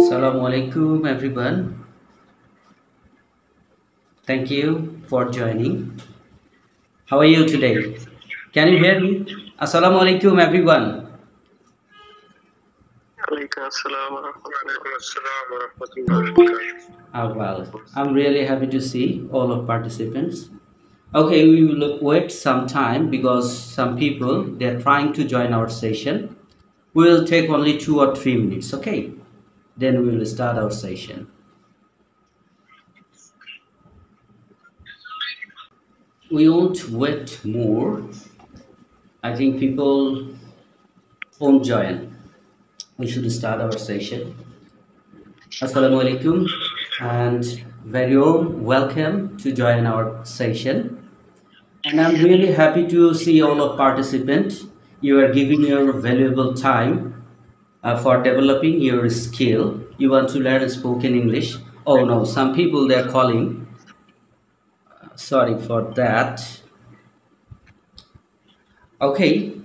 Assalamu alaikum everyone. Thank you for joining. How are you today? Can you hear me? Assalamu alaikum everyone. Alaikum assalam wa rahmatullahi. Well, I'm really happy to see all of participants. Okay, we will wait some time because some people they're trying to join our session. We will take only 2 or 3 minutes, okay? Then we will start our session. We won't wait more. I think people won't join. We should start our session. Assalamu alaikum and very warm welcome to join our session. And I'm really happy to see all of participants. You are giving your valuable time for developing your skill. You want to learn spoken English. Oh no, some people they're calling. Sorry for that. Okay,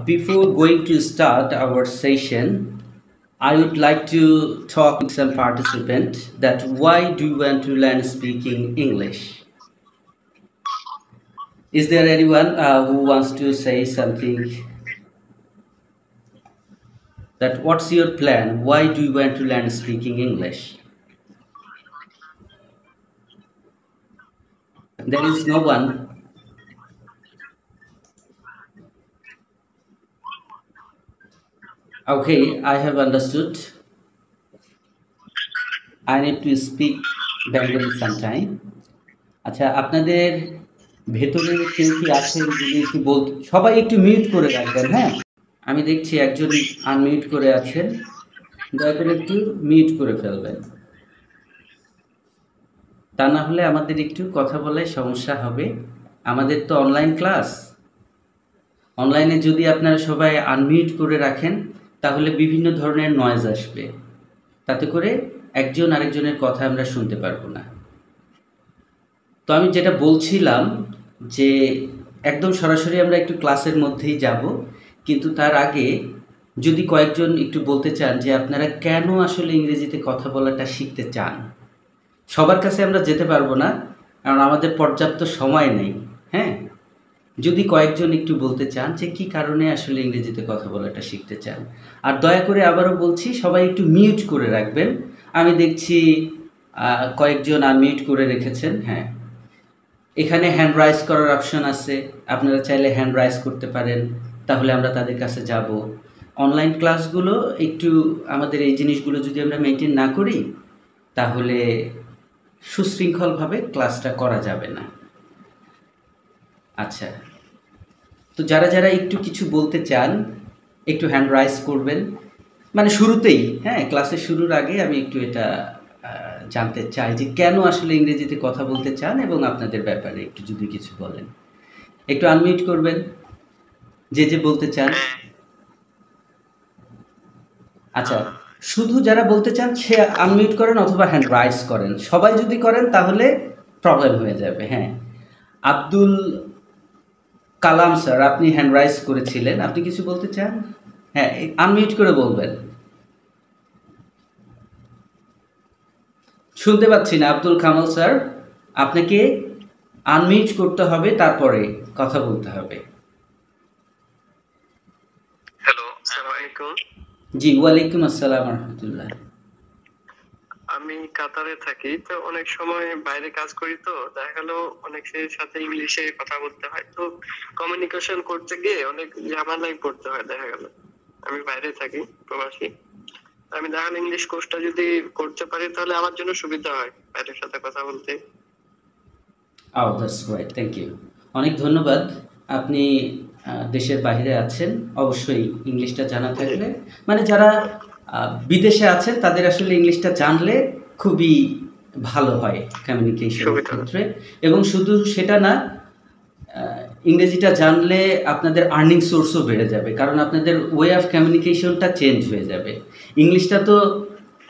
before going to start our session, I would like to talk with some participant that why do you want to learn speaking English? Is there anyone who wants to say something? That what's your plan? Why do you want to learn speaking English? There is no one. Okay, I have understood. I need to speak Bengali sometime. আচ্ছা আপনাদের ভেতরে কেউ কি আছেন যদি একটু বলতে সবাই একটু মিউট করে রাখবেন হ্যাঁ আমি দেখছি একজন আনমিউট করে আছেন দয়া করে একটু মিউট করে ফেলবেন তা না হলে আমাদের একটু কথা বলে সমস্যা হবে আমাদের তো অনলাইন ক্লাস অনলাইনে যদি আপনারা সবাই আনমিউট করে রাখেন তাহলে বিভিন্ন ধরনের নয়েজ আসবে তাতে করে একজন আরেকজনের কথা আমরা শুনতে পারবো না তো আমি যেটা বলছিলাম যে একদম সরাসরি আমরা একটু ক্লাসের মধ্যেই যাব কিন্তু তার আগে যদি কয়েকজন একটু বলতে চান যে আপনারা কেন আসলে ইংরেজিতে কথা বলাটা শিখতে চান সবার কাছে আমরা যেতে পারবো না কারণ আমাদের পর্যাপ্ত সময় নেই হ্যাঁ যদি কয়েকজন একটু বলতে চান যে কি কারণে আসলে ইংরেজিতে কথা বলাটা শিখতে চান আর দয়া করে আবারও বলছি সবাই একটু মিউট করে রাখবেন আমি দেখছি কয়েকজন আনমিউট করে রেখেছেন হ্যাঁ এখানে হ্যান্ড রাইজ করার অপশন আছে আপনারা চাইলে হ্যান্ড রাইজ করতে পারেন তাহলে আমরা তাদের কাছে যাব অনলাইন ক্লাসগুলো একটু আমাদের এই জিনিসগুলো যদি আমরা মেনটেন না করি তাহলে সুশৃঙ্খলভাবে ক্লাসটা করা যাবে না আচ্ছা তো যারা যারা একটু কিছু বলতে চান একটু হ্যান্ড রাইজ করবেন মানে শুরুতেই হ্যাঁ ক্লাসের শুরুর আগে আমি একটু এটা জানতে চাই যে কেন আসলে ইংরেজিতে কথা বলতে চান এবং আপনাদের ব্যাপারে একটু যদি কিছু বলেন একটু আনমিউট করবেন যে বলতে চান আচ্ছা শুধু যারা বলতে চান সে আনমিউট করেন অথবা হ্যান্ড রাইজ করেন সবাই যদি করেন তাহলে প্রবলেম হয়ে যাবে হ্যাঁ আব্দুল কালাম স্যার আপনি হ্যান্ড রাইজ করেছিলেন আপনি কিছু বলতে চান হ্যাঁ আনমিউট করে বলবেন শুনতে পাচ্ছি না আব্দুল কামাল স্যার আপনাকে আনমিউট করতে হবে তারপরে কথা বলতে হবে হ্যালো আসসালামু আলাইকুম জি ওয়ালাইকুম আসসালাম ওয়া রাহমাতুল্লাহ আমি কাতারে থাকি তো অনেক সময় বাইরে কাজ করি তো দেখা গেল অনেকের সাথে ইংলিশে কথা বলতে হয় তো কমিউনিকেশন করতে গিয়ে অনেক ঝামেলায় পড়তে হয় দেখা গেল আমি বাইরে থাকি প্রবাসী আমি দেখা গেল ইংলিশ কোর্সটা যদি করতে পারি তাহলে আমার জন্য সুবিধা হয় বাইরের সাথে কথা বলতে দ্যাটস রাইট থ্যাংক ইউ অনেক ধন্যবাদ আপনি দেশের বাইরে আছেন অবশ্যই ইংলিশটা জানা থাকলে মানে যারা বিদেশে আছেন তাদের আসলে ইংলিশটা জানলে খুবই ভালো হয় কমিউনিকেশনের ক্ষেত্রে এবং শুধু সেটা না ইংরেজিটা জানলে আপনাদের আর্নিং সোর্সও বেড়ে যাবে কারণ আপনাদের ওয়ে অফ কমিউনিকেশনটা চেঞ্জ হয়ে যাবে ইংলিশটা তো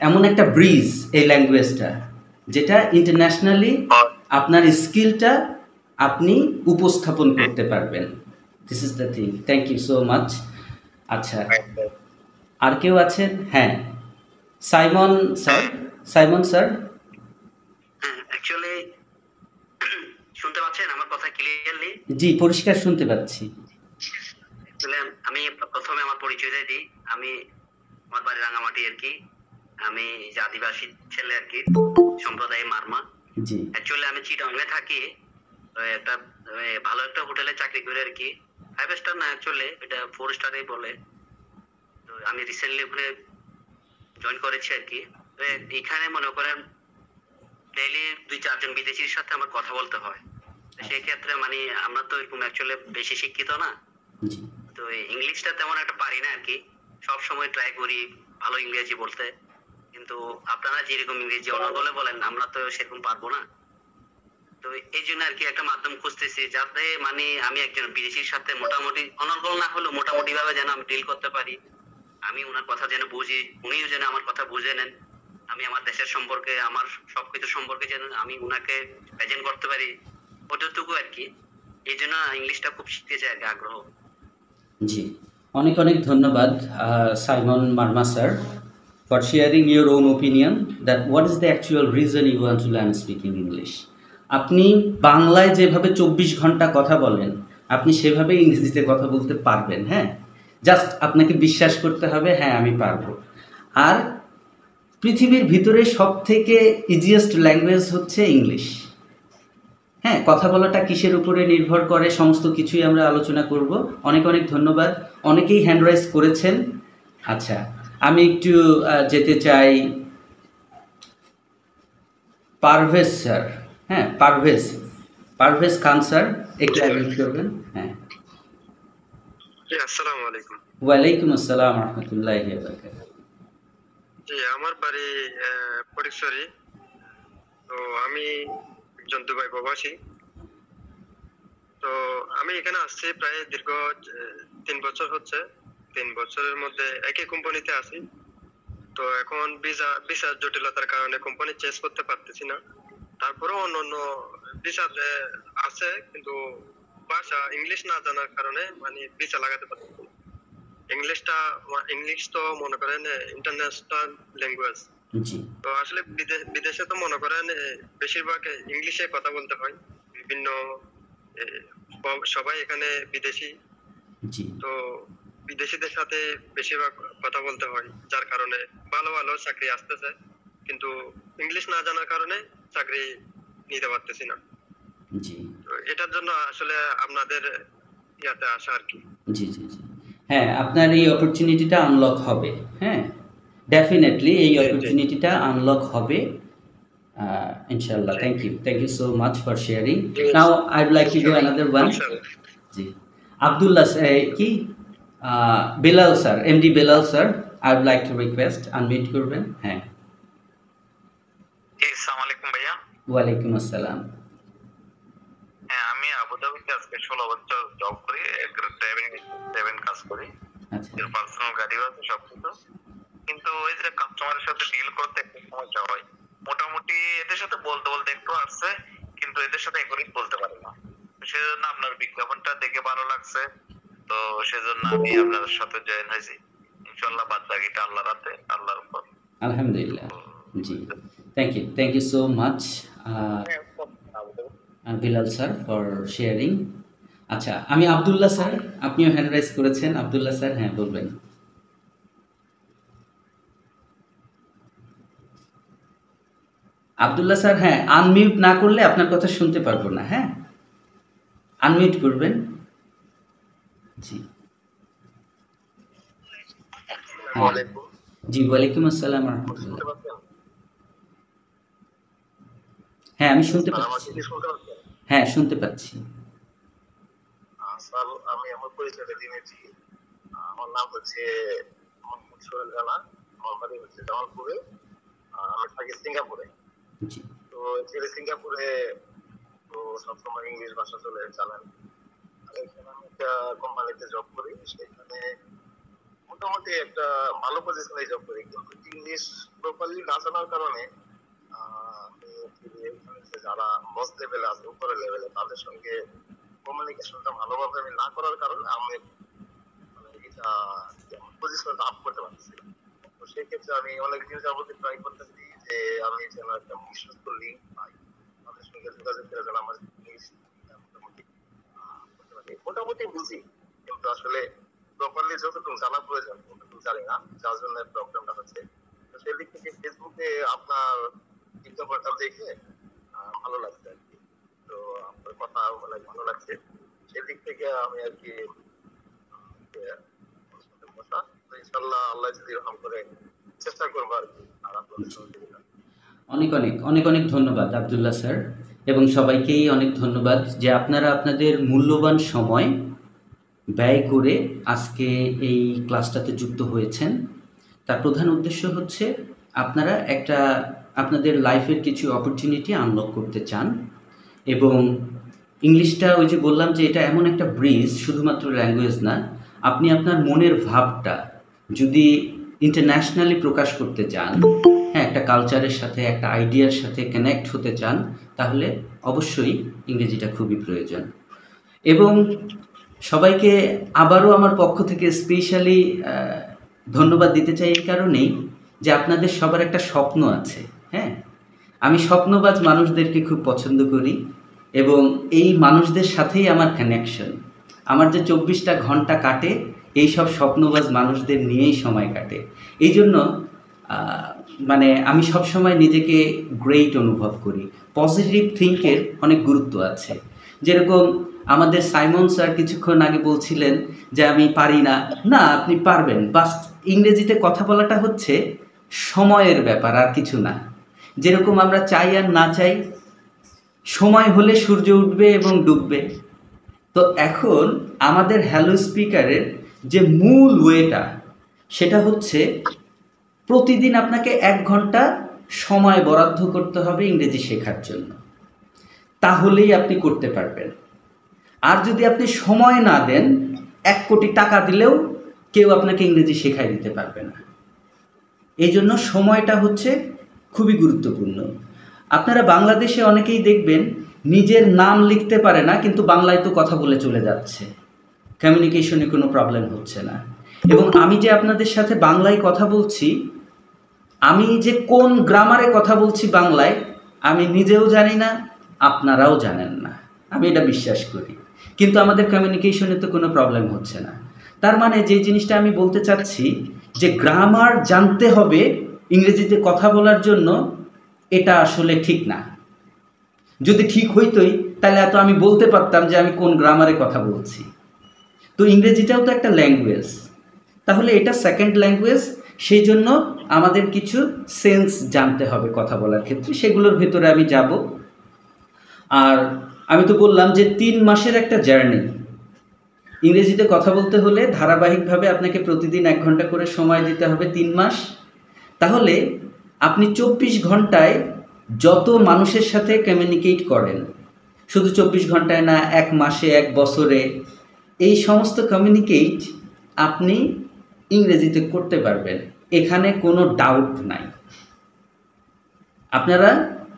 এমন একটা ব্রিজ এই ল্যাঙ্গুয়েজটা যেটা ইন্টারন্যাশনালি আপনার স্কিলটা আপনি উপস্থাপন করতে পারবেন this is the thing thank you so much আচ্ছা আর কেউ আছেন হ্যাঁ সাইমন স্যার, সাইমন স্যার। হ্যাঁ, অ্যাকচুয়ালি শুনতে পাচ্ছেন আমার কথা ক্লিয়ারলি? জি, পরিষ্কার শুনতে পাচ্ছি। আমি প্রথমে আমার পরিচয় দিয়ে দিই। আমি, আমার বাড়ি রাঙামাটি আর কি। আমি যে আদিবাসী ছেলে আর কি, সম্প্রদায় মারমা। জি। অ্যাকচুয়ালি আমি চিটাগংয়ে থাকি, একটা ভালো একটা হোটেলে চাকরি করে আর কি। 5 স্টার না, অ্যাকচুয়ালি এটা 4 স্টারই বলে। তো আমি রিসেন্টলি ওখানে জয়েন করেছি আর কি। এখানে মনে করেন ডেইলি 2-4 জন বিদেশির সাথে আমার কথা বলতে হয়। সেই ক্ষেত্রে মানে আমরা তো এরকম অ্যাকচুয়ালি বেশি শিক্ষিত না, তো ইংলিশটা তেমন একটা পারি না আর কি। সব সময় ট্রাই করি ভালো ইংরেজি বলতে, কিন্তু আপনারা যেরকম ইংরেজি অনর্গলে বলেন আমরা তো সেরকম পারবো না। তো এই জন্য আর কি একটা মাধ্যম খুঁজতেছি, যাতে মানে আমি একজন বিদেশির সাথে মোটামুটি অনর্গল না হলেও মোটামুটি ভাবে যেন আমি ডিল করতে পারি। আমি ওনার কথা যেন বুঝি, উনিও যেন আমার কথা বুঝে নেন। আমি আমার দেশের সম্পর্কে, আমার সবকিছু সম্পর্কে যেন আমি উনাকে প্রেজেন্ট করতে পারি, ওটুকু আর কি। এই জন্য ইংলিশটা খুব শিখতে চাই আর কি, আগ্রহ। জি, অনেক অনেক ধন্যবাদ Simon Marma sir for sharing your own opinion that what is the actual reason you want to learn speaking English. আপনি বাংলায় যেভাবে 24 ঘন্টা কথা বলেন, আপনি সেভাবে ইংরেজিতে কথা বলতে পারবেন। হ্যাঁ, জাস্ট আপনাকে বিশ্বাস করতে হবে, হ্যাঁ আমি পারবো। আর পৃথিবীর ভিতরে সবথেকে ইজিয়েস্ট ল্যাঙ্গুয়েজ হচ্ছে ইংলিশ। হ্যাঁ, কথা বলাটা কিসের উপরে নির্ভর করে সমস্ত কিছুই আমরা আলোচনা করব। অনেক অনেক ধন্যবাদ। অনেকেই হ্যান্ড রাইজ করেছেন। আচ্ছা, আমি একটু যেতে চাই পারভেজ স্যার। হ্যাঁ, পারভেজ খান স্যার, একটু অ্যাডমিট করবেন। হ্যাঁ, আসসালামু আলাইকুম। ওয়ালাইকুম আসসালাম রহমতুল্লাহি ওয়া বারাকাতুহু। জি, আমার বাড়ি ফটিকছড়ি। তো আমি একজন দুবাই প্রবাসী। তো আমি এখানে আসছি প্রায় দীর্ঘ 3 বছর হচ্ছে। 3 বছরের মধ্যে একই কোম্পানিতে আছি। তো এখন ভিসা জটিলতার কারণে কোম্পানি চেঞ্জ করতে পারতেছি না। তারপরেও অন্যান্য ভিসা আছে, কিন্তু ভাষা ইংলিশ না জানার কারণে মানে ভিসা লাগাতে পারতেছি না। ইংলিশ তো মনে করেন ইন্টারন্যাশনাল ল্যাঙ্গুয়েজ। জি। তো আসলে বিদেশে তো মনে করেন বেশিরভাগ ইংলিশে কথা বলতে হয়। বিভিন্ন সবাই এখানে বিদেশি। জি। তো বিদেশিদের সাথে বেশিরভাগ কথা বলতে হয়, যার কারণে ভালো ভালো চাকরি আসতেছে, কিন্তু ইংলিশ না জানার কারণে চাকরি নিতে পারতেছি না। জি। তো এটার জন্য আসলে আপনাদের ইয়াতে আসা আর কি। জি জি জি। হ্যাঁ, আপনার এই অপরচুনিটিটা আনলক হবে। হ্যাঁ, ডেফিনেটলি এই অপরচুনিটিটা আনলক হবে ইনশাআল্লাহ। Thank you so much for sharing. Now I would like to go another one. জি, আব্দুল্লাহ কি Belal sir, MD Belal sir, I would like to request unmute করবেন। হ্যাঁ, আসসালামু আলাইকুম ভাইয়া। ওয়ালাইকুম আসসালাম। হ্যাঁ, আমি আবুধাবিতে আজকে 16 বছর জব করি, ট্রাভেল কাজ করি। আচ্ছা, পার্সোনাল গাড়ি আছে সবকিছু, কিন্তু ওই যে কাস্টমারের সাথে ডিল করতে একটু সমস্যা হয়। মোটামুটি এদের সাথে বলতে বলতে একটু আসছে, কিন্তু এদের সাথে এখনই বলতে পারি না। সেজন্য আপনার বিজ্ঞাপনটা দেখে ভালো লাগছে, তো সেজন্য আমি আপনার সাথে জয়েন হয়েছি। ইনশাআল্লাহ বাদ বাকিটা আল্লাহর হাতে, আল্লাহর উপর। আলহামদুলিল্লাহ। জি, thank you so much Bilal sir for sharing. আচ্ছা, আমি আব্দুল্লাহ স্যার, আপনিও হ্যান্ড রাইজ করেছেন। আব্দুল্লাহ স্যার, হ্যাঁ বলবেন। আব্দুল্লাহ স্যার, হ্যাঁ আনমিউট না করলে আপনার কথা শুনতে পারবো না। হ্যাঁ, আনমিউট করবেন। জি। জি, ওয়ালাইকুম আসসালাম রহমতুল্লাহ। হ্যাঁ, আমি শুনতে পাচ্ছি। হ্যাঁ, শুনতে পাচ্ছি। আমি আমার পরিচয়টা দিয়েছি। আমার নাম হচ্ছে মোহাম্মদ সোহেল রানা। আমার বাড়ি হচ্ছে জামালপুরে। আমি থাকি সিঙ্গাপুরে। জি। তো সিঙ্গাপুরে তো সবসময় ইংলিশ ভাষা চলে চালান। এখানে আমি একটা কোম্পানিতে জব করি, সেখানে মোটামুটি একটা ভালো পজিশনে জব করি, কিন্তু ইংলিশ প্রপারলি না জানার কারণে যারা বস লেভেলে আছে, উপরের লেভেলে, তাদের সঙ্গে কমিউনিকেশনটা ভালোভাবে আমি না করার কারণে আমি এটা পজিশনটা আপ করতে পারছি। তো সেক্ষেত্রে আমি অনেকদিন যাবত ট্রাই করতেছি যে আমি যেন একটা বিশ্বস্ত লিঙ্ক পাই, তাদের সঙ্গে যোগাযোগ করে যেন আমার ইংলিশ মোটামুটি মোটামুটি বুঝি, কিন্তু আসলে প্রপারলি যতটুকু জানা প্রয়োজন ততটুকু জানি না, যার জন্য প্রবলেমটা হচ্ছে। তো সেই দিক থেকে ফেসবুকে আপনার বিজ্ঞাপনটা দেখে ভালো লাগছে আর কি। তো আপনার কথা অনেক ভালো লাগছে, সেদিক থেকে আমি আর কি বসা। তো ইনশাল্লাহ আল্লাহ যদি রহম করে চেষ্টা করবো আর কি। আর আপনাদের সহযোগিতা অনেক অনেক অনেক অনেক ধন্যবাদ আব্দুল্লাহ স্যার, এবং সবাইকেই অনেক ধন্যবাদ যে আপনারা আপনাদের মূল্যবান সময় ব্যয় করে আজকে এই ক্লাসটাতে যুক্ত হয়েছেন। তার প্রধান উদ্দেশ্য হচ্ছে আপনারা একটা আপনাদের লাইফের কিছু অপরচুনিটি আনলক করতে চান, এবং ইংলিশটা ওই যে বললাম যে এটা এমন একটা ব্রিজ, শুধুমাত্র ল্যাঙ্গুয়েজ না, আপনি আপনার মনের ভাবটা যদি ইন্টারন্যাশনালি প্রকাশ করতে চান, হ্যাঁ, একটা কালচারের সাথে একটা আইডিয়ার সাথে কানেক্ট হতে চান, তাহলে অবশ্যই ইংরেজিটা খুবই প্রয়োজন। এবং সবাইকে আবারও আমার পক্ষ থেকে স্পেশালি ধন্যবাদ দিতে চাই এই কারণেই যে আপনাদের সবার একটা স্বপ্ন আছে। হ্যাঁ, আমি স্বপ্নবাজ মানুষদেরকে খুব পছন্দ করি, এবং এই মানুষদের সাথেই আমার কানেকশন। আমার যে 24টা ঘন্টা কাটে এই সব স্বপ্নবাজ মানুষদের নিয়েই সময় কাটে। এই জন্য মানে আমি সবসময় নিজেকে গ্রেট অনুভব করি। পজিটিভ থিঙ্কের অনেক গুরুত্ব আছে। যেরকম আমাদের সাইমন স্যার কিছুক্ষণ আগে বলছিলেন যে আমি পারি না, না আপনি পারবেন। বাস ইংরেজিতে কথা বলাটা হচ্ছে সময়ের ব্যাপার, আর কিছু না। যেরকম আমরা চাই আর না চাই, সময় হলে সূর্য উঠবে এবং ডুববে। তো এখন আমাদের হ্যালো স্পিকারের যে মূল ওয়েটা, সেটা হচ্ছে প্রতিদিন আপনাকে 1 ঘন্টা সময় বরাদ্দ করতে হবে ইংরেজি শেখার জন্য, তাহলেই আপনি করতে পারবেন। আর যদি আপনি সময় না দেন, 1 কোটি টাকা দিলেও কেউ আপনাকে ইংরেজি শেখাই দিতে পারবে না। এই জন্য সময়টা হচ্ছে খুবই গুরুত্বপূর্ণ। আপনারা বাংলাদেশে অনেকেই দেখবেন নিজের নাম লিখতে পারে না, কিন্তু বাংলায় তো কথা বলে চলে যাচ্ছে, কমিউনিকেশনে কোনো প্রবলেম হচ্ছে না। এবং আমি যে আপনাদের সাথে বাংলায় কথা বলছি, আমি যে কোন গ্রামারে কথা বলছি বাংলায়, আমি নিজেও জানি না, আপনারাও জানেন না, আমি এটা বিশ্বাস করি। কিন্তু আমাদের কমিউনিকেশনে তো কোনো প্রবলেম হচ্ছে না। তার মানে যে জিনিসটা আমি বলতে চাচ্ছি যে গ্রামার জানতে হবে ইংরেজিতে কথা বলার জন্য, এটা আসলে ঠিক না। যদি ঠিক হইতোই তাহলে এত আমি বলতে পারতাম যে আমি কোন গ্রামারে কথা বলছি। তো ইংরেজিটাও তো একটা ল্যাঙ্গুয়েজ, তাহলে এটা সেকেন্ড ল্যাঙ্গুয়েজ। সেই জন্য আমাদের কিছু সেন্স জানতে হবে কথা বলার ক্ষেত্রে, সেগুলোর ভেতরে আমি যাব। আর আমি তো বললাম যে 3 মাসের একটা জার্নি। ইংরেজিতে কথা বলতে হলে ধারাবাহিকভাবে আপনাকে প্রতিদিন 1 ঘন্টা করে সময় দিতে হবে 3 মাস। তাহলে আপনি 24 ঘন্টায় যত মানুষের সাথে কমিউনিকেট করেন, শুধু 24 ঘন্টায় না, 1 মাসে, 1 বছরে, এই সমস্ত কমিউনিকেট আপনি ইংরেজিতে করতে পারবেন, এখানে কোনো ডাউট নাই। আপনারা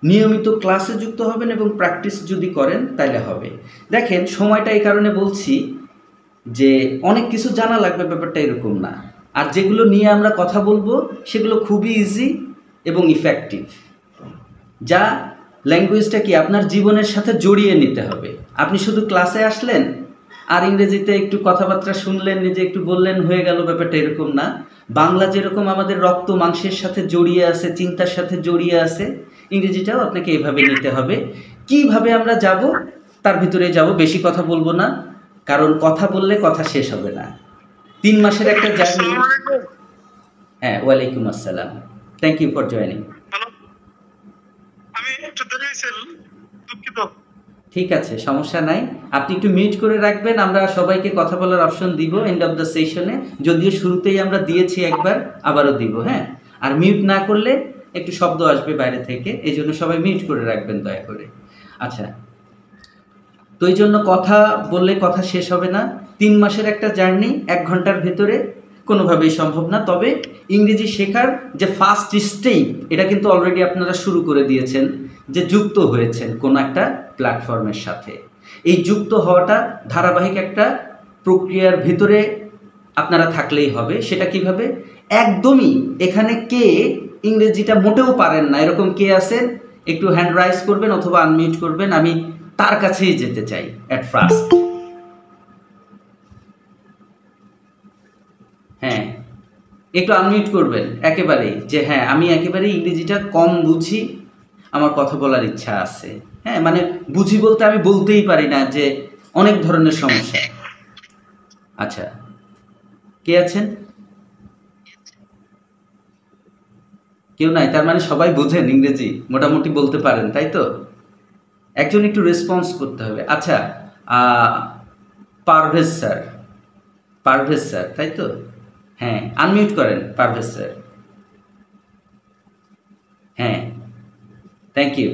নিয়মিত ক্লাসে যুক্ত হবেন এবং প্র্যাকটিস যদি করেন তাহলে হবে। দেখেন, সময়টা এই কারণে বলছি যে অনেক কিছু জানা লাগবে, ব্যাপারটা এরকম না। আর যেগুলো নিয়ে আমরা কথা বলবো সেগুলো খুবই ইজি এবং ইফেক্টিভ। যা ল্যাঙ্গুয়েজটা কি আপনার জীবনের সাথে জড়িয়ে নিতে হবে। আপনি শুধু ক্লাসে আসলেন আর ইংরেজিতে একটু কথাবার্তা শুনলেন, নিজে একটু বললেন, হয়ে গেল, ব্যাপারটা এরকম না। বাংলা যেরকম আমাদের রক্ত মাংসের সাথে জড়িয়ে আছে, চিন্তার সাথে জড়িয়ে আছে, ইংরেজিটাও আপনাকে এভাবে নিতে হবে। কিভাবে আমরা যাব তার ভিতরে যাব, বেশি কথা বলবো না, কারণ কথা বললে কথা শেষ হবে না। 3 মাসের একটা জার্নি। হ্যাঁ, ওয়ালাইকুম আসসালাম। Thank you for joining. আমি একটু দেরি হয়েছে, দুঃখিত। ঠিক আছে, সমস্যা নাই। আপনি একটু মিউট করে রাখবেন, আমরা সবাইকে কথা বলার অপশন দিব এন্ড অফ দ্য সেশনে। যদিও শুরুতেই আমরা দিয়েছি একবার, আবারও দিব। হ্যাঁ, আর মিউট না করলে একটু শব্দ আসবে বাইরে থেকে, এই জন্য সবাই মিউট করে রাখবেন দয়া করে। আচ্ছা, তো এই জন্য কথা বললে কথা শেষ হবে না। 3 মাসের একটা জার্নি 1 ঘন্টার ভেতরে কোনোভাবেই সম্ভব না। তবে ইংরেজি শেখার যে ফার্স্ট স্টেপ, এটা কিন্তু অলরেডি আপনারা শুরু করে দিয়েছেন, যে যুক্ত হয়েছেন কোনো একটা প্ল্যাটফর্মের সাথে। এই যুক্ত হওয়াটা ধারাবাহিক একটা প্রক্রিয়ার ভিতরে আপনারা থাকলেই হবে। সেটা কিভাবে? একদমই এখানে কে ইংরেজিটা মোটেও পারেন না এরকম কে আছেন? একটু হ্যান্ড রাইজ করবেন অথবা আনমিউট করবেন, আমি তার কাছেই যেতে চাই অ্যাট ফার্স্ট। হ্যাঁ, একটু আনমিউট করবেন একেবারেই, যে হ্যাঁ আমি একেবারে ইংরেজিটা কম বুঝি, আমার কথা বলার ইচ্ছা আছে। হ্যাঁ, মানে বুঝি বলতে আমি বলতেই পারি না, যে অনেক ধরনের সমস্যা। আচ্ছা, কে আছেন? কেউ নাই, তার মানে সবাই বোঝেন ইংরেজি, মোটামুটি বলতে পারেন, তাই তো? একজন একটু রেসপন্স করতে হবে। আচ্ছা, পারভেজ স্যার, পারভেজ স্যার, তাই তো? হ্যাঁ, আনমিউট করেন পারভেজ স্যার। হ্যাঁ, থ্যাংক ইউ।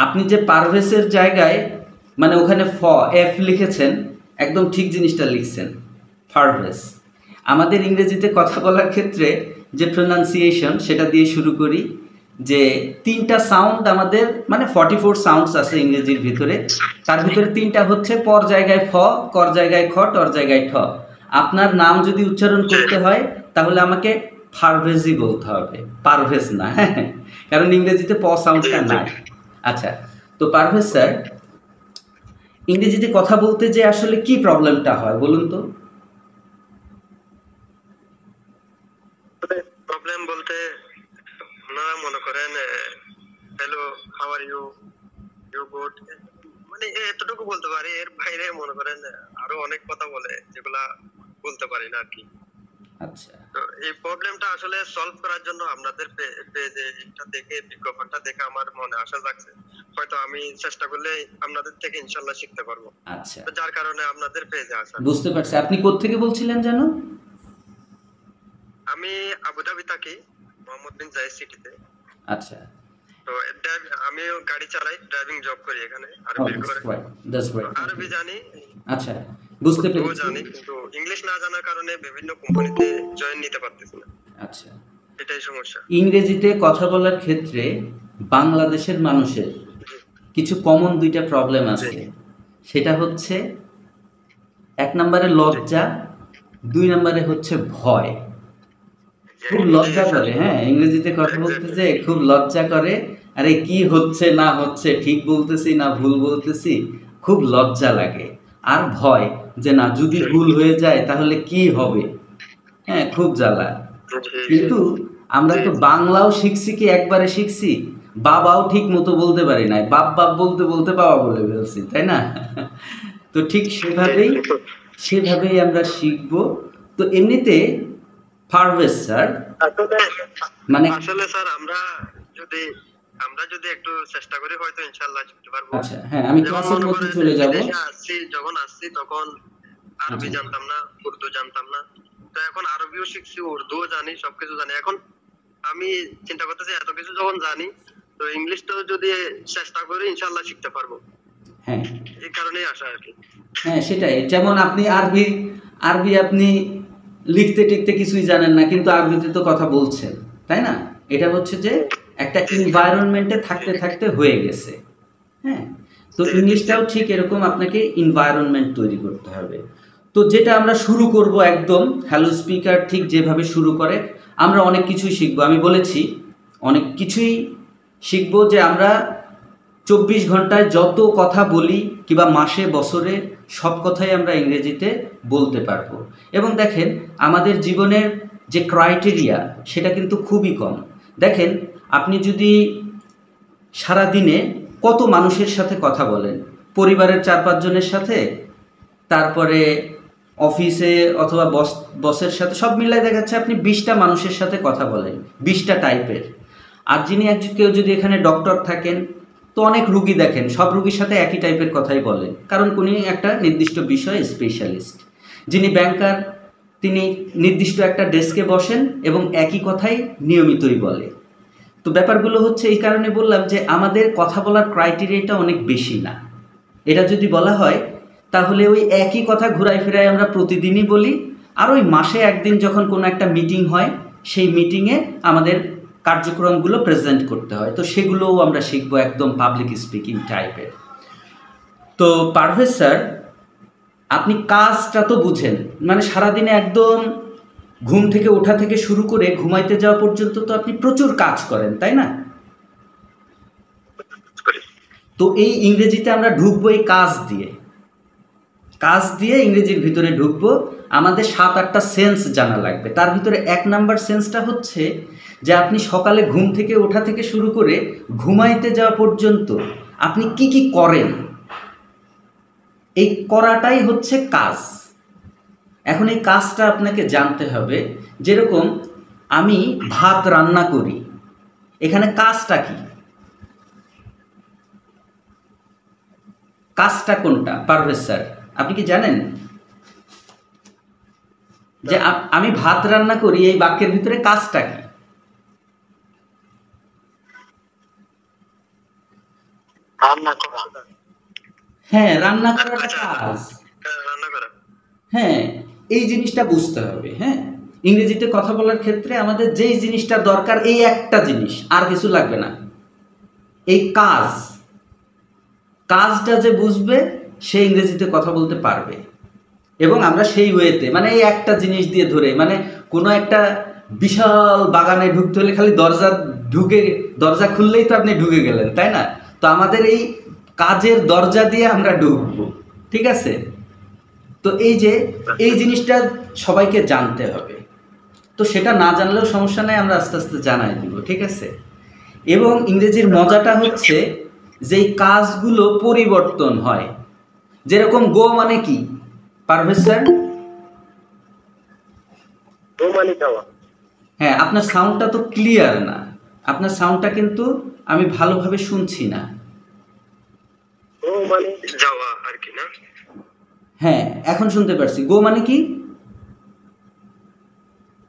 আপনি যে পারভেজের জায়গায় মানে ওখানে এফ লিখেছেন, একদম ঠিক জিনিসটা লিখছেন, পারভেজ। আমাদের ইংরেজিতে কথা বলার ক্ষেত্রে যে প্রোনাউন্সিয়েশন সেটা দিয়ে শুরু করি, যে 3টা সাউন্ড আমাদের, মানে 44 সাউন্ডস আছে ইংরেজির ভিতরে, তার ভিতরে 3টা হচ্ছে পর জায়গায় ফ, কর জায়গায় খ, টর জায়গায় ঠ। আপনার নাম যদি উচ্চারণ করতে হয় তাহলে আমাকে পারভেজই বলতে হবে, পারভেজ না, হ্যাঁ, কারণ ইংরেজিতে প সাউন্ডটা নাই। আচ্ছা, তো পারভেজ স্যার, ইংরেজিতে কথা বলতে যে আসলে কি প্রবলেমটা হয় বলুন তো? প্রবলেম বলতে ওনারা মনে করেন hello, how are you, you good, মানে এতটুকু বলতে পারি, এর বাইরে মনে করেন আরো অনেক কথা বলে যেগুলা বলতে পারি না আর কি। আচ্ছা, তো এই প্রবলেমটা আসলে সলভ করার জন্য আপনাদের পেজটা দেখে, বিজ্ঞাপনটা দেখে আমার মনে আশা জাগছে, হয়তো আমি চেষ্টা করলে আপনাদের থেকে ইনশাআল্লাহ শিখতে পারবো। আচ্ছা, তো যার কারণে আপনাদের পেজে আসা। বুঝতে পারছি। আপনি কোত্থেকে বলছিলেন জানো? আমি আবুধাবি থাকি, মোহাম্মদ বিন জায়েদ সিটিতে। আচ্ছা, তো আমিও গাড়ি চালাই, ড্রাইভিং জব করি এখানে, আরবির করে। আরবি জানি, আচ্ছা, বুঝতে উর্দুও পেরেছি। জানি, কিন্তু ইংলিশ না জানার কারণে বিভিন্ন কোম্পানিতে জয়েন নিতে পারতেছি না, আচ্ছা, এটাই সমস্যা। ইংরেজিতে কথা বলার ক্ষেত্রে বাংলাদেশের মানুষের কিছু কমন 2টা প্রবলেম আছে। সেটা হচ্ছে 1 নম্বরে লজ্জা, 2 নম্বরে হচ্ছে ভয়। খুব লজ্জা করে, হ্যাঁ, ইংরেজিতে কথা বলতে যে খুব লজ্জা করে, আরে কি হচ্ছে না হচ্ছে, ঠিক বলতেছি না ভুল বলতেছি, খুব লজ্জা লাগে। আর ভয়, যে না যদি ভুল হয়ে যায় তাহলে কি হবে, হ্যাঁ, খুব জ্বালা। কিন্তু আমরা তো বাংলাও শিখছি, কি একবারে শিখছি, বাবাও ঠিক মতো বলতে পারি নাই, বাপ বাপ বলতে বলতে বাবা বলে ফেলছি, তাই না? তো ঠিক সেভাবেই আমরা শিখব। তো এমনিতে পারভেজ স্যার, মানে আসলে স্যার আমরা যদি একটু চেষ্টা করি হয়তো ইনশাআল্লাহ শিখতে পারবো। আচ্ছা, হ্যাঁ, আমি ক্লাসের মধ্যে চলে যাব। যখন আসছি তখন আরবি জানতাম না, উর্দু জানতাম না, তো এখন আরবিও শিখছি, উর্দুও জানি, সবকিছু জানি। এখন আমি চিন্তা করতেছি এত কিছু যখন জানি, তো ইংলিশটাও যদি চেষ্টা করি ইনশাআল্লাহ শিখতে পারবো। হ্যাঁ, এই কারণেই আশা আর কি। হ্যাঁ, সেটাই। যেমন আপনি আরবি আপনি লিখতে টিখতে কিছুই জানেন না, কিন্তু আরবিতে তো কথা বলছেন, তাই না? এটা হচ্ছে যে একটা এনভায়রনমেন্টে থাকতে থাকতে হয়ে গেছে। হ্যাঁ, তো ইংলিশটাও ঠিক এরকম, আপনাকে এনভায়রনমেন্ট তৈরি করতে হবে। তো যেটা আমরা শুরু করব একদম, হ্যালো স্পিকার ঠিক যেভাবে শুরু করে আমরা অনেক কিছুই শিখবো। আমি বলেছি অনেক কিছুই শিখবো, যে আমরা 24 ঘন্টায় যত কথা বলি কিংবা মাসে বছরে সব কথাই আমরা ইংরেজিতে বলতে পারবো। এবং দেখেন আমাদের জীবনের যে ক্রাইটেরিয়া সেটা কিন্তু খুবই কম। দেখেন আপনি যদি সারা দিনে কত মানুষের সাথে কথা বলেন, পরিবারের 4-5 জনের সাথে, তারপরে অফিসে অথবা বসের সাথে, সব মিলাই দেখা যাচ্ছে আপনি 20টা মানুষের সাথে কথা বলেন, 20টা টাইপের। আর কেউ যদি এখানে ডক্টর থাকেন তো অনেক রুগী দেখেন, সব রুগীর সাথে একই টাইপের কথাই বলেন, কারণ উনি একটা নির্দিষ্ট বিষয়ে স্পেশালিস্ট। যিনি ব্যাংকার তিনি নির্দিষ্ট একটা ডেস্কে বসেন এবং একই কথাই নিয়মিতই বলে। তো ব্যাপারগুলো হচ্ছে এই কারণে বললাম যে আমাদের কথা বলার ক্রাইটেরিয়াটা অনেক বেশি না। এটা যদি বলা হয় তাহলে ওই একই কথা ঘুরাই ফেরাই আমরা প্রতিদিনই বলি, আর ওই মাসে একদিন যখন কোনো একটা মিটিং হয় সেই মিটিংয়ে আমাদের কার্যক্রমগুলো প্রেজেন্ট করতে হয়, তো সেগুলোও আমরা শিখবো একদম পাবলিক স্পিকিং টাইপের। তো পারভেজ স্যার, আপনি কাজটা তো বুঝেন, মানে সারাদিনে একদম ঘুম থেকে ওঠা থেকে শুরু করে ঘুমাইতে যাওয়া পর্যন্ত তো আপনি প্রচুর কাজ করেন, তাই না? তো এই ইংরেজিতে আমরা ঢুকবো এই কাজ দিয়ে। কাজ দিয়ে ইংরেজির ভিতরে ঢুকবো। আমাদের 7-8টা সেন্স জানা লাগবে। তার ভিতরে 1 নাম্বার সেন্সটা হচ্ছে যে আপনি সকালে ঘুম থেকে ওঠা থেকে শুরু করে ঘুমাইতে যাওয়া পর্যন্ত আপনি কি কি করেন, এই করাটাই হচ্ছে কাজ। এখন এই কাজটা আপনাকে জানতে হবে। যেরকম আমি ভাত রান্না করি, এখানে কাজটা কি? কাজটা কোনটা পারভেজ স্যার, আপনি কি জানেন? যে আমি ভাত রান্না করি, এই বাক্যের ভিতরে কাজটা কি? রান্না করা। হ্যাঁ, রান্না করাটা কাজ। রান্না করা। হ্যাঁ, এই জিনিসটা বুঝতে হবে। হ্যাঁ, ইংরেজিতে কথা বলার ক্ষেত্রে আমাদের যেই জিনিসটা দরকার, এই একটা জিনিস, আর কিছু লাগবে না। এই কাজ, কাজটা যে বুঝবে সে ইংরেজিতে কথা বলতে পারবে। এবং আমরা সেই ওয়েতে, মানে এই একটা জিনিস দিয়ে ধরে, মানে কোনো একটা বিশাল বাগানে ঢুকতে হলে খালি দরজা খুললেই তো আপনি ঢুকে গেলেন, তাই না? তো আমাদের এই কাজের দরজা দিয়ে আমরা ঢুকবো, ঠিক আছে? তো এই জিনিসটা সবাইকে জানতে হবে। তো সেটা না জানলেও সমস্যা নেই, আমরা আস্তে আস্তে জানাই দিব, ঠিক আছে? এবং ইংরেজির মজাটা হচ্ছে যে এই কাজগুলো পরিবর্তন হয়। যেরকম গো মানে কি পারভেজ স্যার? গো মানে যাওয়া। হ্যাঁ, আপনার সাউন্ডটা তো ক্লিয়ার না, আপনার সাউন্ডটা কিন্তু আমি ভালোভাবে শুনছি না। গো মানে যাওয়া আর কি, না? হ্যাঁ, এখন শুনতে পারছি। গো মানে কি?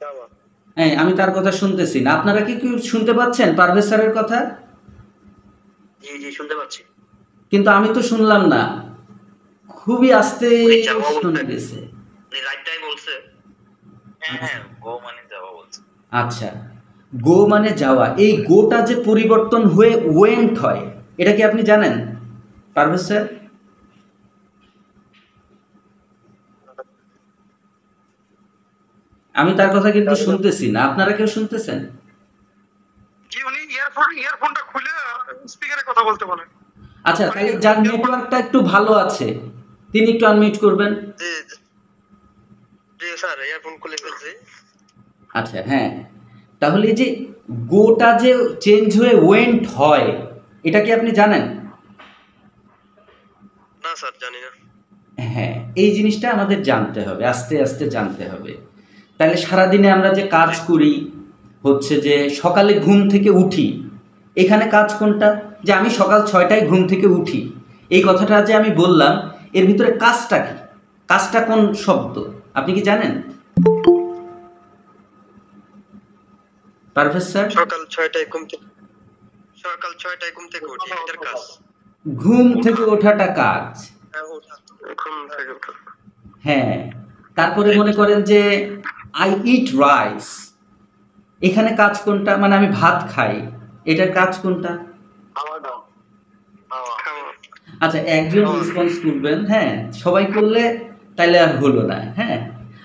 যাওয়া। হ্যাঁ, আমি তার কথা শুনতেছি না। আপনারা কি শুনতে পাচ্ছেন পারভেজ স্যারের কথা? জি জি শুনতে পাচ্ছি। কিন্তু আমি তো শুনলাম না, খুবই আস্তে শোনা গেছে। রাইটটাই বলছে। হ্যাঁ, গো মানে যাওয়া বলছে। আচ্ছা, গো মানে যাওয়া। এই গোটা যে পরিবর্তন হয়ে ওয়েন্ট হয়, এটা কি আপনি জানেন পারভেজ স্যার? আমি তার কথা কিন্তু শুনতেছি না, আপনারা কেউ শুনতেছেন? কি উনি ইয়ারফোনটা খুলে স্পিকারে কথা বলতে বলেন। আচ্ছা, তাহলে যার নেটওয়ার্কটা একটু ভালো আছে তিনি একটু আনমিউট করবেন। জি জি স্যার, ইয়ারফোন খুলে ফেলছি। আচ্ছা, হ্যাঁ, তাহলে এই যে গোটা যে চেঞ্জ হয়ে ওয়েন্ট হয়, এটা কি আপনি জানেন? না স্যার, জানি না। হ্যাঁ, এই জিনিসটা আমাদের জানতে হবে, আস্তে আস্তে জানতে হবে। তাহলে সারাদিনে আমরা যে কাজ করি হচ্ছে যে সকালে ঘুম থেকে উঠি, এখানে কাজ কোনটা? যে আমি সকাল 6টায় ঘুম থেকে উঠি, এই কথাটা যে আমি বললাম, এর ভিতরে কাজটা কি? কাজটা কোন শব্দ আপনি কি জানেন পারভেজ স্যার? সকাল 6টায় ঘুম থেকে উঠি, এটার কাজ। ঘুম থেকে ওঠাটা কাজ। ঘুম থেকে ওঠা। হ্যাঁ, তারপরে মনে করেন যে আই ইট রাইস, এখানে কাজ কোনটা? মানে আমি ভাত খাই, এটার কাজ কোনটা? আচ্ছা, একজন রেসপন্স করবেন। হ্যাঁ, সবাই করলে তাহলে আর হলো না। হ্যাঁ,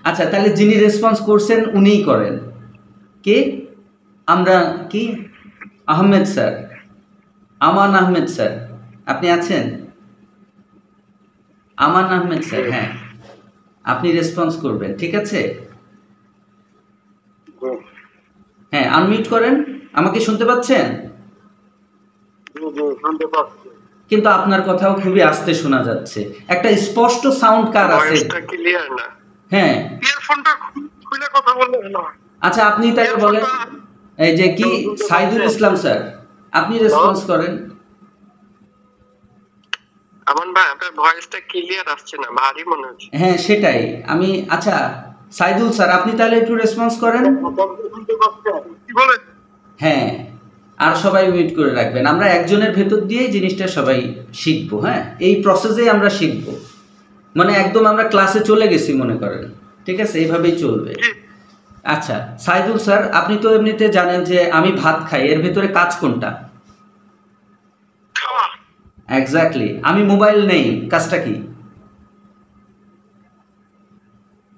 আচ্ছা, তাহলে যিনি রেসপন্স করছেন উনিই করেন। কে? আমরা কি? আহমেদ স্যার, আমান আহমেদ স্যার, আপনি আছেন? আমান আহমেদ স্যার, হ্যাঁ, আপনি রেসপন্স করবেন, ঠিক আছে? হ্যাঁ, আনমিউট করেন। আমাকে শুনতে পাচ্ছেন? কিন্তু আপনার কথাও খুবই আস্তে শোনা যাচ্ছে। একটা স্পষ্ট সাউন্ড কার আছে? ভয়েসটা ক্লিয়ার না। হ্যাঁ, ইয়ারফোনটা খুলে কথা বললে ভালো হয়। আচ্ছা, আপনি তাকে বলেন, এই যে কি সাইদুল ইসলাম স্যার, আপনি রেসপন্স করেন। আমান ভাই, আপনার ভয়েসটা ক্লিয়ার আসছে না, ভারী মনে হচ্ছে। হ্যাঁ, সেটাই আমি। আচ্ছা, সাইদুল স্যার, আপনি তাহলে একটু রেসপন্স করেন। কি বলে? হ্যাঁ, আর সবাই মিউট করে রাখবেন। আমরা একজনের ভেতর দিয়েই জিনিসটা সবাই শিখবো। হ্যাঁ, এই প্রসেসেই আমরা শিখবো, মানে একদম আমরা ক্লাসে চলে গেছি মনে করেন, ঠিক আছে? এইভাবেই চলবে। আচ্ছা, সাইদুল স্যার, আপনি তো এমনিতে জানেন যে আমি ভাত খাই, এর ভেতরে কাজ কোনটা? খাওয়া। এক্স্যাক্টলি। আমি মোবাইল নেই, কাজটা কি?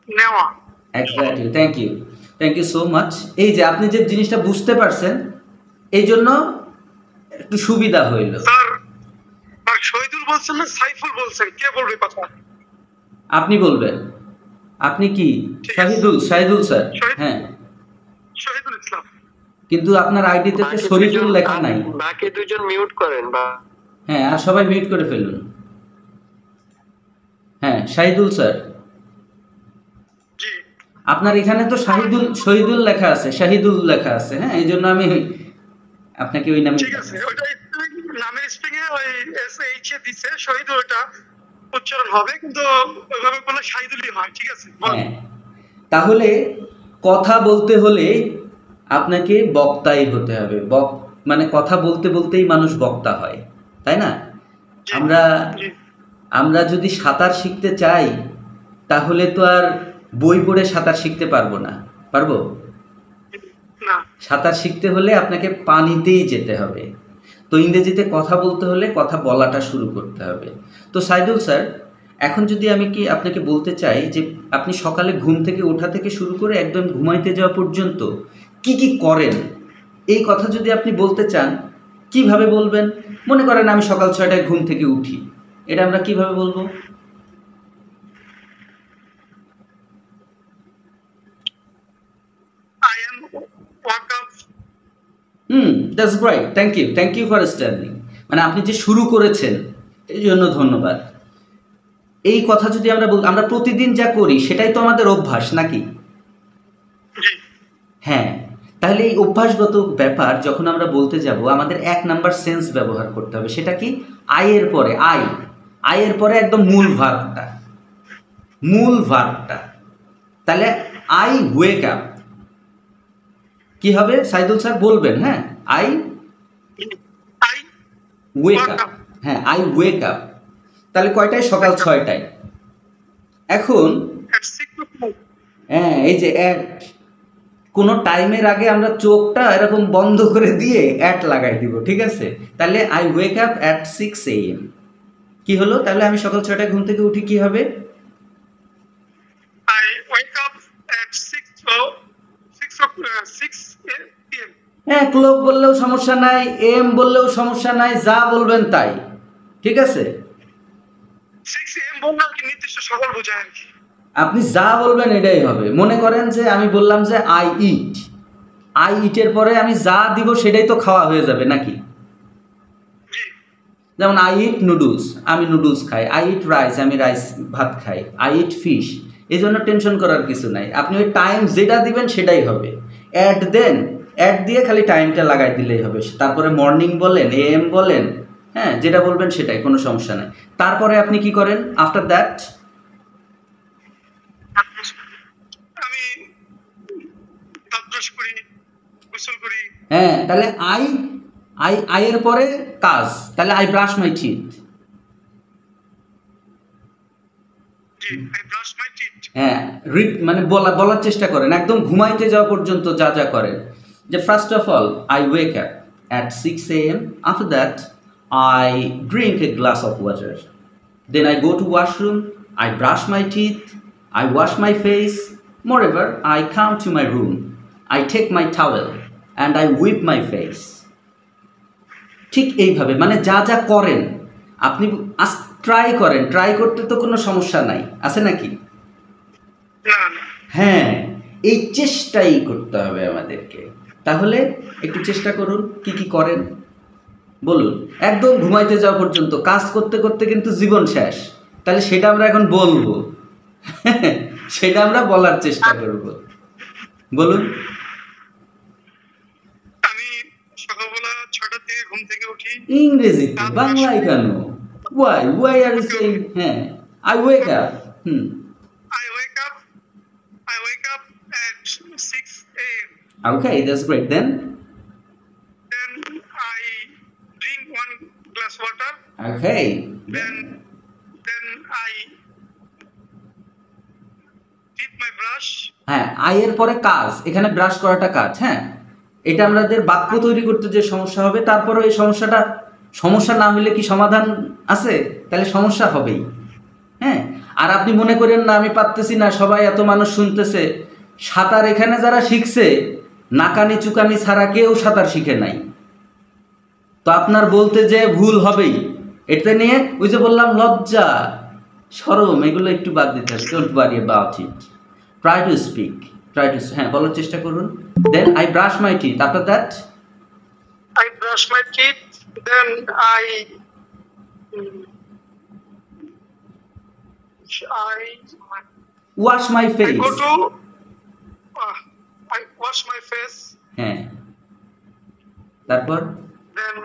নেওয়া। Exactly, thank you. Thank you so much. এই যে আপনি যে জিনিসটা বুঝতে পারছেন, এই জন্য একটু সুবিধা হইল। স্যার আর শহীদুল বলছেন না সাইফুল বলছেন, কে বলবে কথা? আপনি বলবেন। আপনি কি? ঠিক আছে। শাহিদুল স্যার। শহীদ- হ্যাঁ, শহীদুল ইসলাম। কিন্তু আপনার আইডিতে তো বাকি শরীফুল দুজন- লেখা নাই। বাকি দুজন মিউট করেন বা হ্যাঁ, আর সবাই মিউট করে ফেলুন। হ্যাঁ, শাহিদুল স্যার, জি আপনার এখানে তো শহীদুল লেখা আছে, শাহিদুল লেখা আছে। হ্যাঁ, এই জন্য আমি আপনাকে ওই নামে। ঠিক আছে, ওইটা নামের স্পেলিং এ ওই এস এইচ এ দিছে, শহীদুল ওটা উচ্চারণ হবে, কিন্তু ওইভাবে বলে শাহিদুলই হয়। ঠিক আছে, বলেন। হ্যাঁ, তাহলে কথা বলতে হলে আপনাকে বক্তাই হতে হবে। মানে কথা বলতে বলতেই মানুষ বক্তা হয়, তাই না? জি, আমরা জি। আমরা যদি সাঁতার শিখতে চাই, তাহলে তো আর বই পড়ে সাঁতার শিখতে পারবো না। পারবো? না, সাঁতার শিখতে হলে আপনাকে পানিতেই যেতে হবে। তো ইংরেজিতে কথা বলতে হলে কথা বলাটা শুরু করতে হবে। তো সাইদুল স্যার, এখন যদি আমি কি আপনাকে বলতে চাই যে আপনি সকালে ঘুম থেকে ওঠা থেকে শুরু করে একদম ঘুমাইতে যাওয়া পর্যন্ত কি কি করেন, এই কথা যদি আপনি বলতে চান, কিভাবে বলবেন? মনে করেন আমি সকাল 6টায় ঘুম থেকে উঠি, এটা আমরা কিভাবে বলবো? I am woke up. That's right. Thank you for standing. মানে আপনি যে শুরু করেছেন, এই জন্য ধন্যবাদ। এই কথা যদি আমরা প্রতিদিন যা করি সেটাই তো আমাদের অভ্যাস, নাকি? জি, হ্যাঁ, তাহলে এই অভ্যাসগত ব্যাপার যখন আমরা বলতে যাব, আমাদের 1 নাম্বার সেন্স ব্যবহার করতে হবে। সেটা কি? আয়ের পরে আয়ের পরে একদম মূল ভার্বটা। তাহলে আই ওয়েক আপ কি হবে সাইদুল স্যার বলবেন? হ্যাঁ, I I ওয়েক Wake up. up. হ্যাঁ, আই ওয়েক আপ। তাহলে কয়টায়? সকাল 6টায়। এখন at 6 o'clock. হ্যাঁ, এই যে কোনো টাইমের আগে আমরা চোখটা এরকম বন্ধ করে দিয়ে লাগাই দিব, ঠিক আছে? তাহলে I wake up at 6 AM। কি হলো? তাহলে আমি সকাল 6টায় ঘুম থেকে উঠি, কি হবে? I wake up at 6 p.m. হ্যাঁ, ক্লক বললেও সমস্যা নাই, এম বললেও সমস্যা নাই, যা বলবেন তাই, ঠিক আছে? 6 a.m. বললে আর কি নির্দিষ্ট সকাল বোঝায় আর কি। আপনি যা বলবেন এটাই হবে। মনে করেন যে আমি বললাম যে আই ইটের পরে আমি যা দিব সেটাই তো খাওয়া হয়ে যাবে, নাকি? জি, যেমন আই ইট নুডলস, আমি নুডলস খাই। আই ইট রাইস, আমি রাইস ভাত খাই। I eat fish. এই জন্য টেনশন করার কিছু নাই। আপনি ওই টাইম যেটা দিবেন সেটাই হবে। অ্যাড দিয়ে খালি টাইমটা লাগাই দিলেই হবে। তারপরে মর্নিং বলেন, AM বলেন, হ্যাঁ, যেটা বলবেন সেটাই, কোনো সমস্যা নাই। তারপরে আপনি কি করেন? আফটার দ্যাট আমি দাঁত ব্রাশ করি, গোসল করি। হ্যাঁ, তাহলে আইয়ের পরে কাজ, তাহলে I brush my teeth. G, I brush my teeth. হ্যাঁ, মানে বলার চেষ্টা করেন একদম ঘুমাইতে যাওয়া পর্যন্ত যা যা করেন। যে first of all I wake up at 6 AM. After that I drink a glass of water. Then I go to washroom, I brush my teeth, I wash my face. মোreover, I come to my room, I take my towel and I wipe my face. ঠিক এইভাবে মানে যা যা করেন আপনি try করেন। Try করতে তো কোনো সমস্যা নাই, আছে নাকি? না, না। হ্যাঁ, এই চেষ্টাই করতে হবে আমাদেরকে। তাহলে একটু চেষ্টা করুন, কি কি করেন বলুন। একদম ঘুমাইতে যাওয়া পর্যন্ত কাজ করতে করতে কিন্তু জীবন শেষ। তাহলে সেটা আমরা এখন বলবো, সেটা আমরা বলার চেষ্টা করব। বলুন। আমি সকালবেলা 6টার দিকে ঘুম থেকে উঠি। ইংরেজিতে, বাংলায় কেন? Why are you saying? হ্যাঁ, I wake up. I wake up at 6 a.m. Okay, that's great. Then Then I drink 1 glass water. okay. Then I teeth my brush. হ্যাঁ, আয়ের পরে কাজ, এখানে ব্রাশ করাটা কাজ। হ্যাঁ, এটা আমাদের বাক্য তৈরি করতে যে সমস্যা হবে, তারপরে এই সমস্যা না হলে কি সমাধান আছে? তাহলে সমস্যা হবেই। হ্যাঁ, আর আপনি মনে করেন না আমি পারতেছি না, সবাই এত মানুষ শুনতেছে, সাঁতার এখানে যারা শিখছে নাকানি চুকানি ছাড়া কেউ সাঁতার শিখে নাই। তো আপনার বলতে যে ভুল হবেই, এটা নিয়ে ওই যে বললাম লজ্জা শরম এগুলো একটু বাদ দিতে হবে। Don't worry about it, try to speak, try to, হ্যাঁ বলার চেষ্টা করুন। Then I brush my teeth, after that I brush my teeth, then I wash my I face, go to I wash my face, হ্যাঁ তারপর then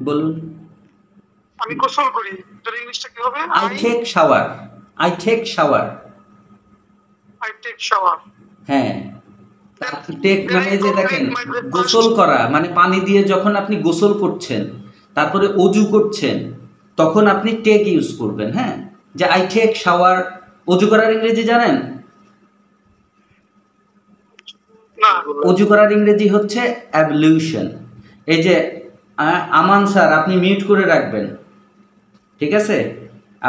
বলুন। আমি গোসল করি। তোর ইংলিশটা কি হবে? I take shower, I take shower, I take shower. হ্যাঁ টেক মানে যে দেখেন গোসল করা মানে পানি দিয়ে যখন আপনি গোসল করছেন তারপরে অজু করছেন তখন আপনি টেক ইউজ করবেন। হ্যাঁ, যে আই টেক শাওয়ার, অজু করার ইংরেজি জানেন? না, অজু করার ইংরেজি হচ্ছে অ্যাবলিউশন। এই যে আমান স্যার আপনি মিউট করে রাখবেন, ঠিক আছে?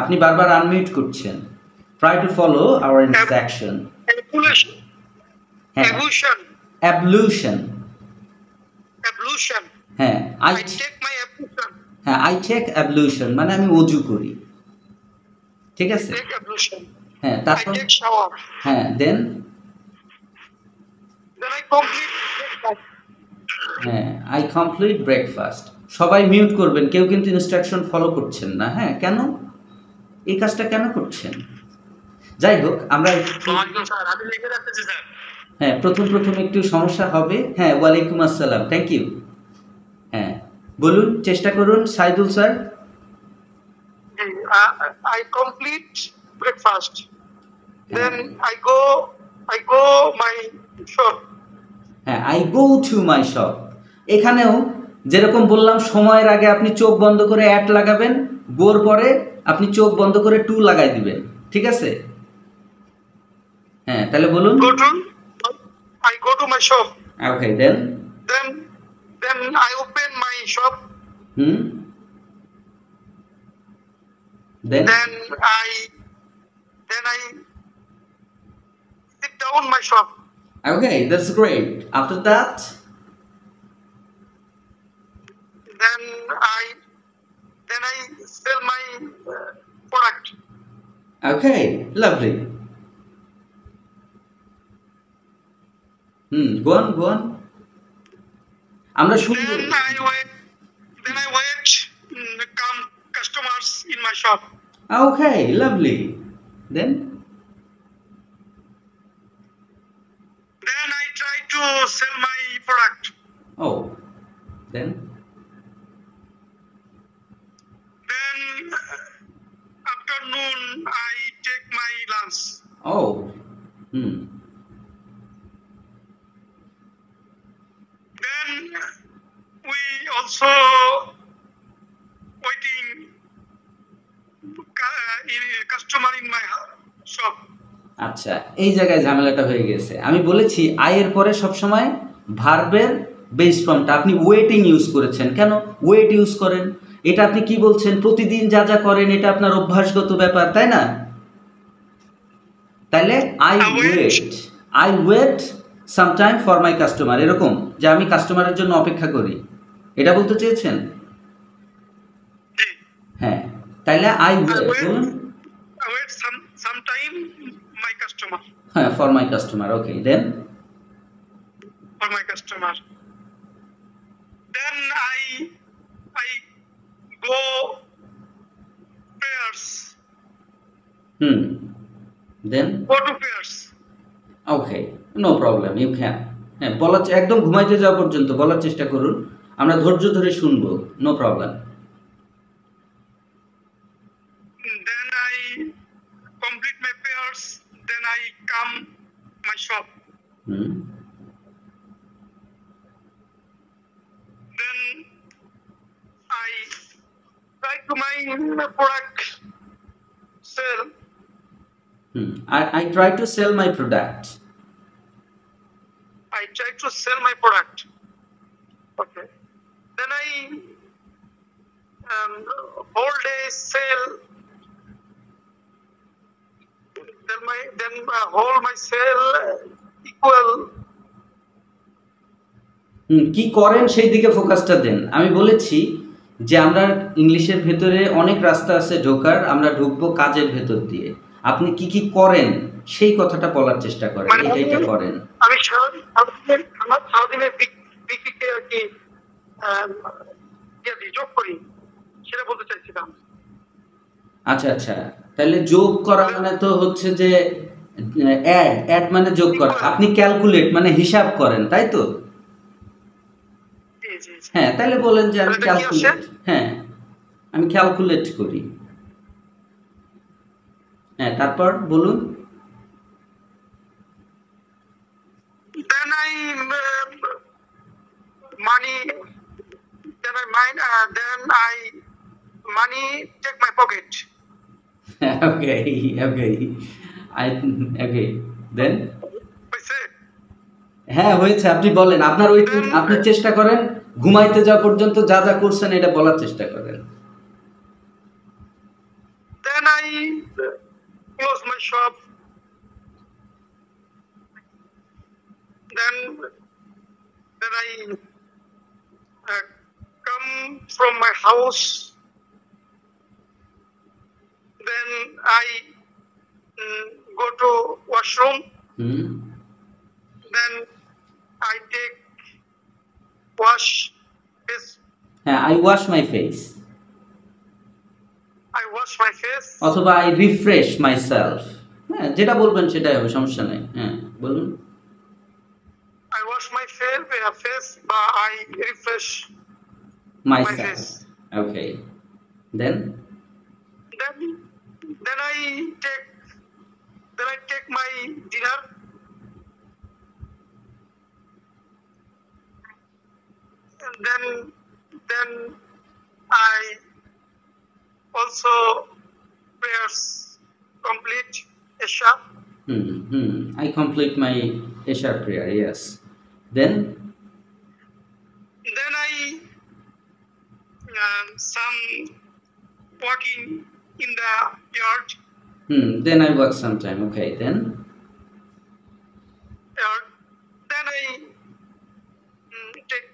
আপনি বারবার আনমিউট করছেন। Try to follow our instruction. ablution, হ্যাঁ, ablution, অ্যাবলিউশন, ablution. হ্যাঁ I take my ablution, হ্যাঁ আই টেক অ্যাবলিউশন মানে আমি অজু করি, ঠিক আছে? take ablution. হ্যাঁ I তারপর take shower, হ্যাঁ দেন then I complete breakfast. হ্যাঁ আই কমপ্লিট ব্রেকফাস্ট। সবাই মিউট করবেন, কেউ কিন্তু ইনস্ট্রাকশন ফলো করছেন না। হ্যাঁ কেন, এই কাজটা কেন করছেন? যাই হোক আমরা স্যার, আমি লিখে রাখতেছি স্যার। হ্যাঁ প্রথম একটু সমস্যা হবে। হ্যাঁ ওয়ালাইকুম আসসালাম, থ্যাংক ইউ। হ্যাঁ বলুন, চেষ্টা করুন Saidul sir. I complete breakfast. Then I go my shop. হ্যাঁ I go to my shop. এখানেও যেরকম বললাম সময়ের আগে আপনি চোখ বন্ধ করে অ্যাট লাগাবেন, গোর পরে আপনি চোখ বন্ধ করে টু লাগাই দিবেন, ঠিক আছে? হ্যাঁ তাহলে বলুন। I go to my shop. Okay then Then I open my shop. Hmm then Then I sit down my shop. Okay that's great. After that Then I sell my product. Okay lovely. Go on আমরা শুনবো। Then I wait come customers in my shop. Okay lovely. Then Then I try to sell my product. ও then Then afternoon I take my lunch. ও Then we also waiting customer in my shop. আচ্ছা এই জায়গায় ঝামেলাটা হয়ে গেছে। আমি বলেছি আয়ের পরে সবসময় ভার্বের বেস ফর্মটা আপনি ওয়েটিং ইউজ করেছেন। কেন ওয়েট ইউজ করেন? এটা আপনি কি বলছেন? প্রতিদিন যা যা করেন এটা আপনার অভ্যাসগত ব্যাপার, তাই না? তাহলে I wait sometime for my customer, এরকম যে আমি কাস্টমারের জন্য অপেক্ষা করি, এটা বলতে চেয়েছেন? হ্যাঁ তাহলে আই ওয়েট বলুন। I wait some time my customer. হ্যাঁ for my customer. Okay then For my customer. Then I go fairs. Then Go to fairs. Okay no problem, you can. হ্যাঁ বলার একদম ঘুমাইতে যাওয়া পর্যন্ত বলার চেষ্টা করুন, আমরা ধৈর্য ধরে শুনবো, no problem. Then I complete my fairs. Then I come my shop. Then I try to my product sell. I try to sell my product. I try to sell my product. Okay. Then I whole day sell. Then then hold my cell equal. কি করেন সেই দিকে ফোকাসটা দেন। আমি বলেছি যে আমরা ইংলিশের ভেতরে অনেক রাস্তা আছে ঢোকার, আমরা ঢুকবো কাজের ভেতর দিয়ে। আপনি কি কি করেন সেই কথাটা বলার চেষ্টা করেন, এইটা করেন। আমি সারাদিনের বিক্রিকে আর কি যোগ করি, সেটা বলতে চাইছিলাম। আচ্ছা আচ্ছা, তাহলে যোগ করা মানে তো হচ্ছে যে অ্যাড মানে যোগ করা। আপনি ক্যালকুলেট মানে হিসাব করেন, তাই তো? হ্যাঁ, তাহলে বলেন যে আমি ক্যালকুলেট, হ্যাঁ আমি ক্যালকুলেট করি। হ্যাঁ, তারপর বলুন। Then I money take my pocket. Okay. Then হ্যাঁ হয়েছে, আপনি বলেন। আপনার আপনি চেষ্টা করেন ঘুমাইতে যাওয়া পর্যন্ত যা যা করছেন এটা বলার চেষ্টা করেন। Then I close my shop. Then I come from my house. Then I go to washroom. Then I take wash face. হ্যাঁ, I wash my face. I wash my face. অথবা I refresh myself. হ্যাঁ, যেটা বলবেন সেটাই হবে, সমস্যা নেই। হ্যাঁ বলুন। I wash my face, but I refresh myself. my face. Okay. Then I take my dinner. And then I also prayers complete Isha. I complete my Isha prayer. Yes. Then I some walking in the yard. Then I work sometime. Okay. Then I take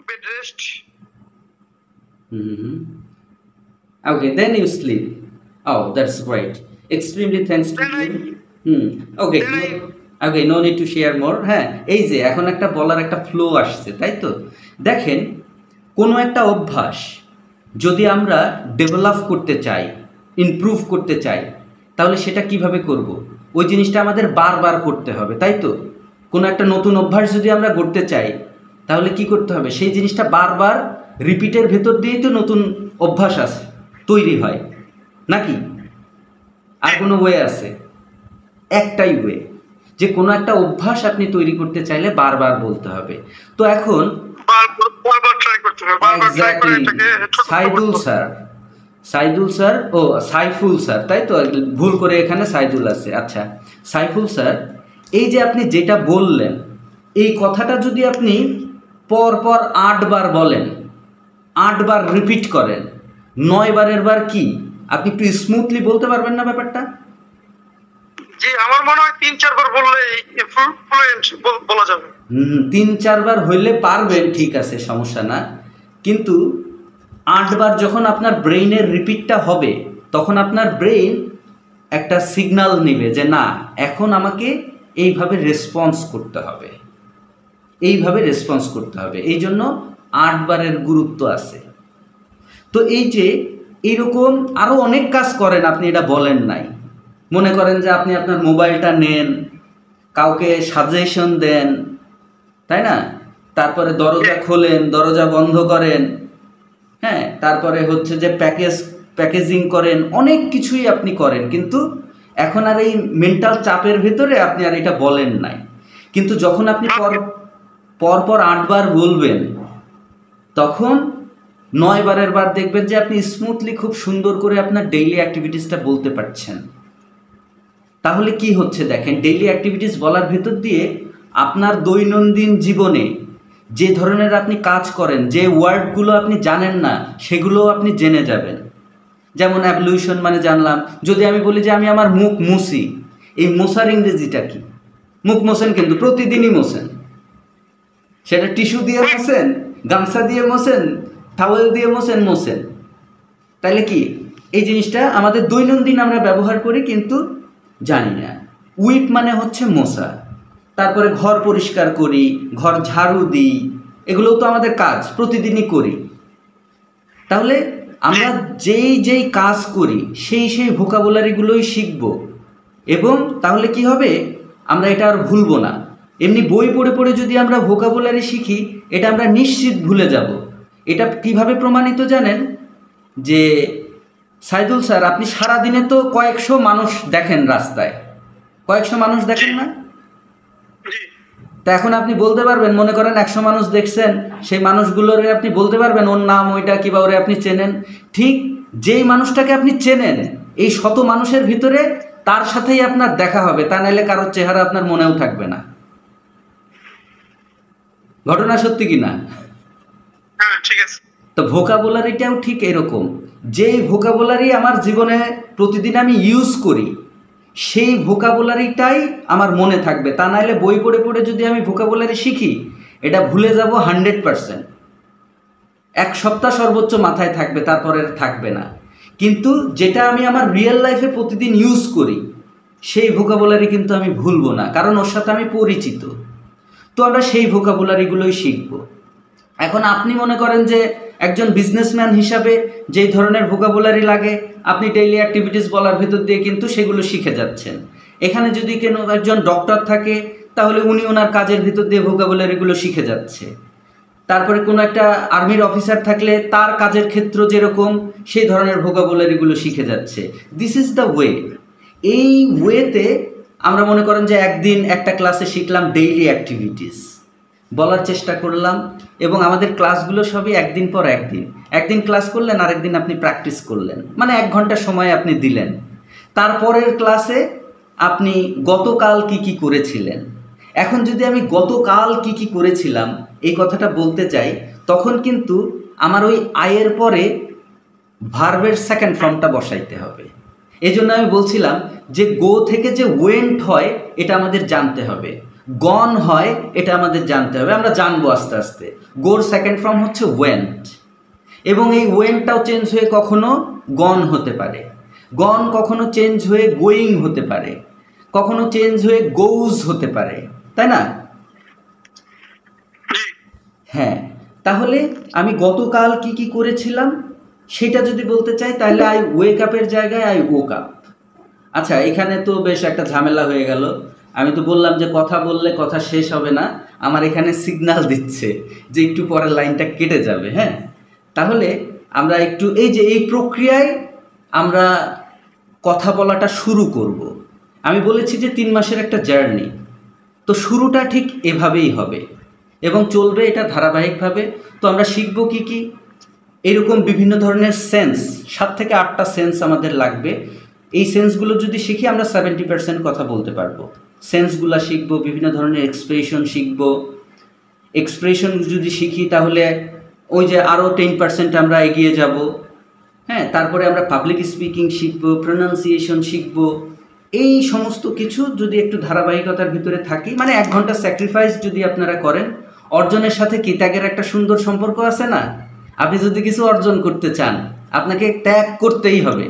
bed rest. Okay. Then you sleep. Oh, that's great. Extremely thanks to you. Okay. Okay, no need to share more. হ্যাঁ, এই যে এখন একটা বলার একটা flow আসছে, তাই তো? দেখেন, কোনো একটা অভ্যাস যদি আমরা ডেভেলপ করতে চাই, ইমপ্রুভ করতে চাই, তাহলে সেটা কিভাবে করব? ওই জিনিসটা আমাদের বারবার করতে হবে, তাই তো? কোনো একটা নতুন অভ্যাস যদি আমরা গড়তে চাই তাহলে কি করতে হবে? সেই জিনিসটা বারবার রিপিটের ভেতর দিয়েই তো নতুন অভ্যাস আছে, তৈরি হয় নাকি? আর কোনো ওয়ে আছে? একটাই ওয়ে, যে কোনো একটা অভ্যাস আপনি তৈরি করতে চাইলে বারবার বলতে হবে। তো এখন সাইদুল স্যার, তাই তো? ভুল করে এখানে সাইদুল আছে। আচ্ছা, সাইফুল স্যার, এই যে আপনি যেটা বললেন, এই কথাটা যদি আপনি পরপর 8 বার বলেন, 8 বার রিপিট করেন, 9 বারের বার কি আপনি একটু স্মুথলি বলতে পারবেন না ব্যাপারটা? জি, আমার মনে হয় 3-4 বার বললে ফ্লুয়েন্ট বলা যাবে। 3-4 বার হইলে পারবেন, ঠিক আছে, সমস্যা না। কিন্তু 8 বার যখন আপনার ব্রেইনের রিপিটটা হবে, তখন আপনার ব্রেইন একটা সিগন্যাল নেবে যে না, এখন আমাকে এইভাবে রেসপন্স করতে হবে, এই জন্য 8 বারের গুরুত্ব আছে। তো এই যে এইরকম আরও অনেক কাজ করেন, আপনি এটা বলেন নাই। মনে করেন যে আপনি আপনার মোবাইলটা নেন, কাউকে সাজেশন দেন, তাই না? তারপরে দরজা খোলেন, দরজা বন্ধ করেন, হ্যাঁ, তারপরে হচ্ছে যে প্যাকেজিং করেন, অনেক কিছুই আপনি করেন, কিন্তু এখন আর এই মেন্টাল চাপের ভেতরে আপনি আর এটা বলেন নাই। কিন্তু যখন আপনি পরপর 8 বার বলবেন, তখন 9 বারের বার দেখবেন যে আপনি স্মুথলি খুব সুন্দর করে আপনার ডেইলি অ্যাক্টিভিটিসটা বলতে পারছেন। তাহলে কি হচ্ছে দেখেন, ডেইলি অ্যাক্টিভিটিস বলার ভেতর দিয়ে আপনার দৈনন্দিন জীবনে যে ধরনের আপনি কাজ করেন, যে ওয়ার্ডগুলো আপনি জানেন না সেগুলোও আপনি জেনে যাবেন। যেমন অ্যাবলিউশন মানে জানলাম, যদি আমি বলি যে আমি আমার মুখ মুছি, এই মোছার ইংরেজিটা কি? মুখ মোছেন কিন্তু প্রতিদিনই মোছেন, সেটা টিস্যু দিয়ে মোছেন, গামছা দিয়ে মোছেন, টাওয়েল দিয়ে মোছেন। তাহলে কি এই জিনিসটা আমাদের দৈনন্দিন আমরা ব্যবহার করি কিন্তু জানি না। উইপ মানে হচ্ছে মোছা, তারপরে ঘর পরিষ্কার করি, ঘর ঝাড়ু দিই, এগুলোও তো আমাদের কাজ, প্রতিদিনই করি। তাহলে আমরা যেই কাজ করি সেই ভোকাবুলারিগুলোই শিখব, এবং তাহলে কি হবে, আমরা এটা আর ভুলবো না। এমনি বই পড়ে পড়ে যদি আমরা ভোকাবুলারি শিখি, এটা আমরা নিশ্চিত ভুলে যাব। এটা কিভাবে প্রমাণিত জানেন? যে সাইদুল স্যার, আপনি সারাদিনে তো কয়েকশো মানুষ দেখেন রাস্তায়, কয়েকশো মানুষ দেখেন না? তা এখন আপনি বলতে পারবেন, মনে করেন 100 মানুষ দেখছেন, সেই মানুষগুলোরে আপনি বলতে পারবেন ওর নাম ওইটা কি, বা ওরে আপনি চেনেন? ঠিক যেই মানুষটাকে আপনি চেনেন, এই শত মানুষের ভিতরে তার সাথেই আপনার দেখা হবে, তা নাহলে কারোর চেহারা আপনার মনেও থাকবে না। ঘটনা সত্যি কি না? হ্যাঁ, ঠিক আছে। তো ভোকাবুলারিটাও ঠিক এরকম, যেই ভোকাবুলারি আমার জীবনে প্রতিদিন আমি ইউজ করি, সেই ভোকাবুলারিটাই আমার মনে থাকবে। তা নাহলে বই পড়ে পড়ে যদি আমি ভোকাবুলারি শিখি, এটা ভুলে যাব 100%। 1 সপ্তাহ সর্বোচ্চ মাথায় থাকবে, তারপরে থাকবে না। কিন্তু যেটা আমি আমার রিয়েল লাইফে প্রতিদিন ইউজ করি, সেই ভোকাবুলারি কিন্তু আমি ভুলবো না, কারণ ওর সাথে আমি পরিচিত। তো আমরা সেই ভোকাবুলারিগুলোই শিখব। এখন আপনি মনে করেন যে একজন বিজনেসম্যান হিসাবে যেই ধরনের ভোকাবুলারি লাগে, আপনি ডেইলি অ্যাক্টিভিটিস বলার ভিতর দিয়ে কিন্তু সেগুলো শিখে যাচ্ছেন। এখানে যদি কোনো একজন ডক্টর থাকে, তাহলে উনি ওনার কাজের ভিতর দিয়ে ভোকাবুলারিগুলো শিখে যাচ্ছে। তারপরে কোনো একটা আর্মির অফিসার থাকলে তার কাজের ক্ষেত্র যেরকম, সেই ধরনের ভোকাবুলারিগুলো শিখে যাচ্ছে। This is the way. এই ওয়েতে আমরা মনে করেন যে একদিন একটা ক্লাসে শিখলাম ডেইলি অ্যাক্টিভিটিস, বলার চেষ্টা করলাম, এবং আমাদের ক্লাসগুলো সবই একদিন পর একদিন ক্লাস করলেন, আরেকদিন আপনি প্র্যাকটিস করলেন, মানে 1 ঘন্টা সময় আপনি দিলেন। তারপরের ক্লাসে আপনি গতকাল কি করেছিলেন। এখন যদি আমি গতকাল কি করেছিলাম এই কথাটা বলতে চাই, তখন কিন্তু আমার ওই আয়ের পরে ভার্বের সেকেন্ড ফর্মটা বসাইতে হবে। এই জন্য আমি বলছিলাম যে গো থেকে যে ওয়েন্ট হয়, এটা আমাদের জানতে হবে, গন হয় এটা আমাদের জানতে হবে। আমরা জানবো আস্তে আস্তে। গোর সেকেন্ড ফর্ম হচ্ছে ওয়েন্ট, এবং এই ওয়েন্টটাও চেঞ্জ হয়ে কখনো গন হতে পারে, গন কখনো চেঞ্জ হয়ে গোয়িং হতে পারে, কখনো চেঞ্জ হয়ে গোউজ হতে পারে, তাই না? হ্যাঁ, তাহলে আমি গতকাল কি করেছিলাম সেটা যদি বলতে চাই, তাহলে আই ওয়েক আপের জায়গায় আই ওক আপ। আচ্ছা, এখানে তো বেশ একটা ঝামেলা হয়ে গেল। আমি তো বললাম যে কথা বললে কথা শেষ হবে না, আমার এখানে সিগন্যাল দিচ্ছে যে একটু পরের লাইনটা কেটে যাবে। হ্যাঁ, তাহলে আমরা একটু এই প্রক্রিয়ায় আমরা কথা বলাটা শুরু করব। আমি বলেছি যে 3 মাসের একটা জার্নি, তো শুরুটা ঠিক এভাবেই হবে এবং চলবে এটা ধারাবাহিকভাবে। তো আমরা শিখব কি এরকম বিভিন্ন ধরনের সেন্স, 7 থেকে 8টা সেন্স আমাদের লাগবে। এই সেন্সগুলো যদি শিখি, আমরা 70% কথা বলতে পারবো। সেন্সগুলো শিখবো, বিভিন্ন ধরনের এক্সপ্রেশন শিখবো। এক্সপ্রেশন যদি শিখি, তাহলে ওই যে আরও 10% আমরা এগিয়ে যাব। হ্যাঁ, তারপরে আমরা পাবলিক স্পিকিং শিখবো, প্রনাউন্সিয়েশন শিখবো। এই সমস্ত কিছু যদি একটু ধারাবাহিকতার ভিতরে থাকি, মানে 1 ঘন্টা স্যাক্রিফাইস যদি আপনারা করেন, অর্জনের সাথে কি ত্যাগের একটা সুন্দর সম্পর্ক আছে না? আপনি যদি কিছু অর্জন করতে চান, আপনাকে ত্যাগ করতেই হবে।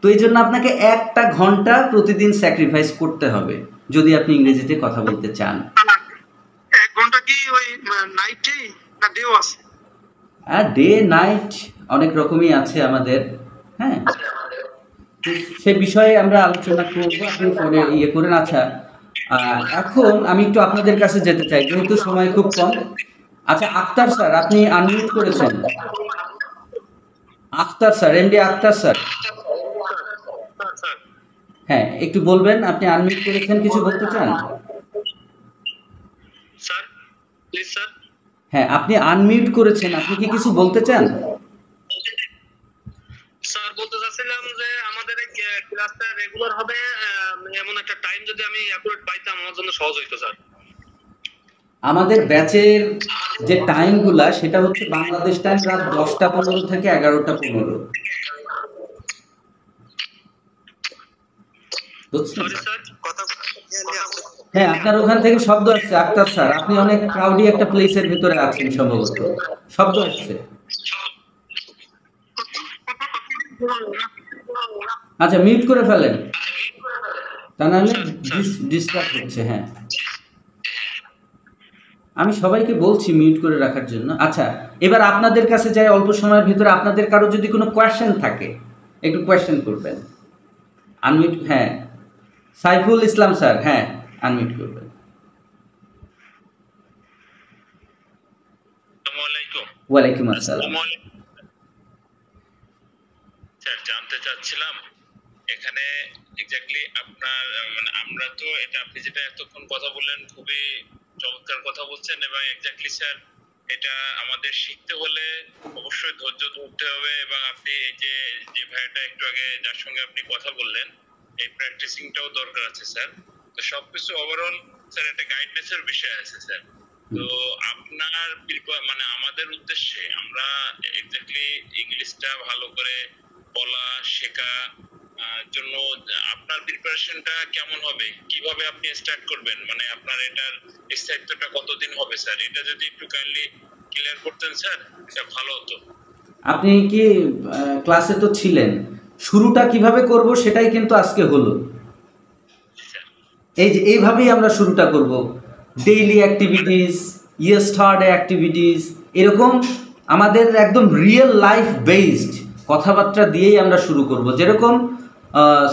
তো এই জন্য আপনাকে 1টা ঘন্টা প্রতিদিন স্যাক্রিফাইস করতে হবে যদি আপনি ইংরেজিতে কথা বলতে চান। 1 ঘন্টা কি ওই নাইটেই না ডেও আছে? ডে নাইট অনেক রকমই আছে আমাদের। হ্যাঁ, সে বিষয়ে আমরা আলোচনা করবো, আপনি পরে করেন। আচ্ছা, এখন আমি একটু আপনাদের কাছে যেতে চাই, যেহেতু সময় খুব কম। আচ্ছা, আক্তার স্যার, আপনি আনমিউট করেছেন। Akhtar sir, MD Akhtar sir, হ্যাঁ, একটু বলবেন, আপনি আনমিউট করেছেন, কিছু বলতে চান? Sir please sir. হ্যাঁ, আপনি আনমিউট করেছেন, আপনি কি কিছু বলতে চান? স্যার বলতে চাচ্ছিলাম যে আমাদের এই ক্লাসটা রেগুলার হবে, এমন একটা টাইম যদি আমি অ্যাকুরেট পাইতাম আমার জন্য সহজ হইতো স্যার। আমাদের ব্যাচের যে টাইমগুলা, সেটা হচ্ছে বাংলাদেশ টাইম রাত 10টা 15 থেকে 11টা 15। বুঝছেন? স্যার হ্যাঁ, আপনার ওখান থেকে শব্দ আসছে আক্তার স্যার, আপনি অনেক ক্রাউডি একটা প্লেসের ভিতরে আছেন সম্ভবত, শব্দ আসছে। আচ্ছা, মিউট করে ফেলেন, তা নাহলে ডিস্টার্ব হচ্ছে। হ্যাঁ, আমি সবাইকে বলছি মিউট করে রাখার জন্য। আচ্ছা, এবার আপনাদের কাছে যাই, অল্প সময়ের ভিতরে আপনাদের কারো যদি কোনো কোয়েশ্চেন থাকে একটু কোয়েশ্চেন করবেন। আনমিউট, হ্যাঁ সাইফুল ইসলাম স্যার, হ্যাঁ আনমিউট করবেন। ওয়ালাইকুম আসসালাম। স্যার, জানতে চাচ্ছিলাম এখানে এক্স্যাক্টলি আপনার মানে আমরা তো এটা আপনি যেটা এতক্ষণ কথা বললেন খুবই চমৎকার কথা বলছেন, এবং এক্স্যাক্টলি স্যার এটা আমাদের শিখতে হলে অবশ্যই ধৈর্য ধরতে হবে, এবং আপনি এই যে ভাইয়াটা একটু আগে যার সঙ্গে আপনি কথা বললেন এই প্র্যাকটিসিংটাও দরকার আছে স্যার। তো সবকিছু ওভারঅল স্যার একটা গাইডনেসের বিষয় আছে স্যার। তো আপনার মানে আমাদের উদ্দেশ্যে আমরা এক্স্যাক্টলি ইংলিশটা ভালো করে বলা শেখা জন্য আপনার প্রিপারেশনটা কেমন হবে, কিভাবে আপনি স্টার্ট করবেন, মানে আপনার এটার স্থায়িত্বটা কতদিন হবে স্যার, এটা যদি একটু কাইন্ডলি ক্লিয়ার করতেন স্যার এটা ভালো হতো। আপনি কি ক্লাসে তো ছিলেন, শুরুটা কিভাবে করব সেটাই কিন্তু আজকে হলো। এই যে এইভাবেই আমরা শুরুটা করব, ডেইলি অ্যাক্টিভিটিস, ইয়েস্টারডে অ্যাক্টিভিটিস, এরকম আমাদের একদম রিয়েল লাইফ বেসড কথাবার্তা দিয়েই আমরা শুরু করব। যেরকম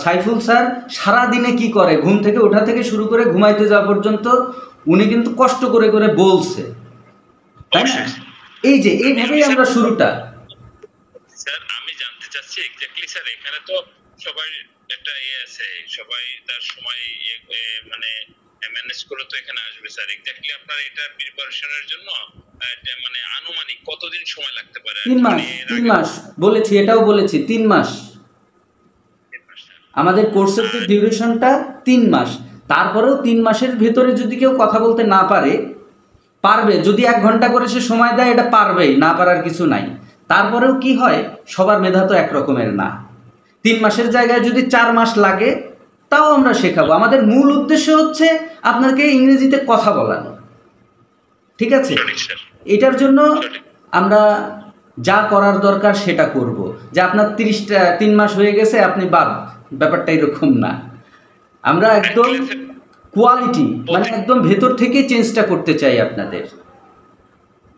সাইফুল স্যার সারাদিনে কি করে, ঘুম থেকে ওঠা থেকে শুরু করে ঘুমাইতে যাওয়া পর্যন্ত উনি কিন্তু কষ্ট করে করে বলছে, তাই না? এই যে এইভাবেই আমরা শুরুটা। স্যার আমি জানতে চাচ্ছি এক্স্যাক্টলি স্যার এখানে তো সবাই একটা আছে, সবাই তার সময় মানে ম্যানেজ করে তো এখানে আসবে স্যার। এক্স্যাক্টলি আপনার এটা প্রিপারেশনের জন্য মানে আনুমানিক কতদিন সময় লাগতে পারে? 3 মাস। 3 মাস বলেছি, এটাও বলেছি 3 মাস। আমাদের কোর্সের যে ডিউরেশনটা 3 মাস, তারপরেও 3 মাসের ভেতরে যদি কেউ কথা বলতে না পারে, পারবে যদি 1 ঘন্টা করে সে সময় দেয়, এটা পারবেই, না পারার কিছু নাই। তারপরেও কি হয়, সবার মেধা তো একরকমের না। 3 মাসের জায়গায় যদি 4 মাস লাগে তাও আমরা শেখাবো। আমাদের মূল উদ্দেশ্য হচ্ছে আপনাকে ইংরেজিতে কথা বলানো, ঠিক আছে? এটার জন্য আমরা যা করার দরকার সেটা করব। যে আপনার 3 মাস হয়ে গেছে আপনি বাদ, ব্যাপারটা এরকম না। আমরা একদম কোয়ালিটি মানে একদম ভেতর থেকে চেঞ্জটা করতে চাই আপনাদের।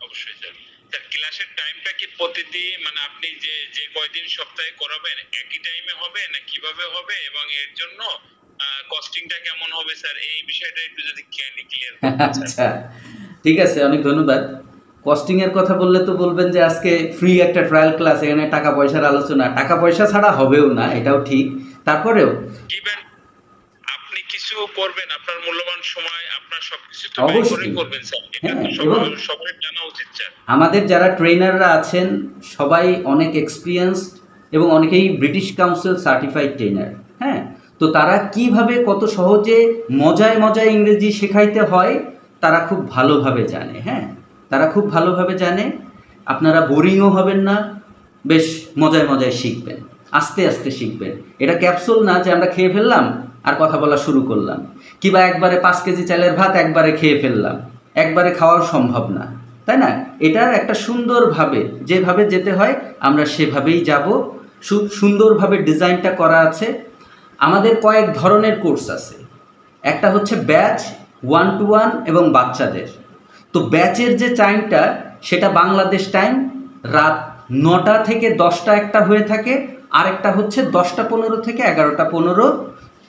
অবশ্যই স্যার। স্যার ক্লাসের টাইমটা কি প্রতিদিন মানে আপনি যে কয়দিন সপ্তাহে করাবেন একই টাইমে হবে না কিভাবে হবে, এবং এর জন্য কস্টিংটা কেমন হবে স্যার, এই বিষয়টা একটু যদি ক্লিয়ার করতেন। আচ্ছা ঠিক আছে, অনেক ধন্যবাদ। কস্টিং এর কথা বললে তো বলবেন যে আজকে ফ্রি একটা ট্রায়াল ক্লাস, এখানে টাকা পয়সার আলোচনা। টাকা পয়সা ছাড়া হবেও না, এটাও ঠিক। তারপরেও আপনি কিছু করবেন, আপনার মূল্যবান সময় আপনার সবকিছু তো অবশ্যই করবেন স্যার, এটা তো সবাই জানা উচিত স্যার। আমাদের যারা ট্রেনাররা আছেন সবাই অনেক এক্সপিরিয়েন্সড এবং অনেকেই ব্রিটিশ কাউন্সিল সার্টিফাইড ট্রেনার। হ্যাঁ, তো তারা কিভাবে কত সহজে মজায় মজায় ইংরেজি শেখাইতে হয় তারা খুব ভালোভাবে জানে। হ্যাঁ, তারা খুব ভালোভাবে জানে। আপনারা বোরিংও হবেন না, বেশ মজায় মজায় শিখবেন, আস্তে আস্তে শিখবেন। এটা ক্যাপসুল না যে আমরা খেয়ে ফেললাম আর কথা বলা শুরু করলাম, কিংবা একবারে 5 কেজি চালের ভাত একবারে খেয়ে ফেললাম, একবারে খাওয়াও সম্ভব না, তাই না? এটার একটা সুন্দরভাবে যেভাবে যেতে হয় আমরা সেভাবেই যাব। সুন্দরভাবে ডিজাইনটা করা আছে। আমাদের কয়েক ধরনের কোর্স আছে। একটা হচ্ছে ব্যাচ 1-to-1 এবং বাচ্চাদের। তো ব্যাচের যে টাইমটা সেটা বাংলাদেশ টাইম রাত 9টা থেকে 10টা একটা হয়ে থাকে, আরেকটা হচ্ছে 10টা 15 থেকে 11টা 15।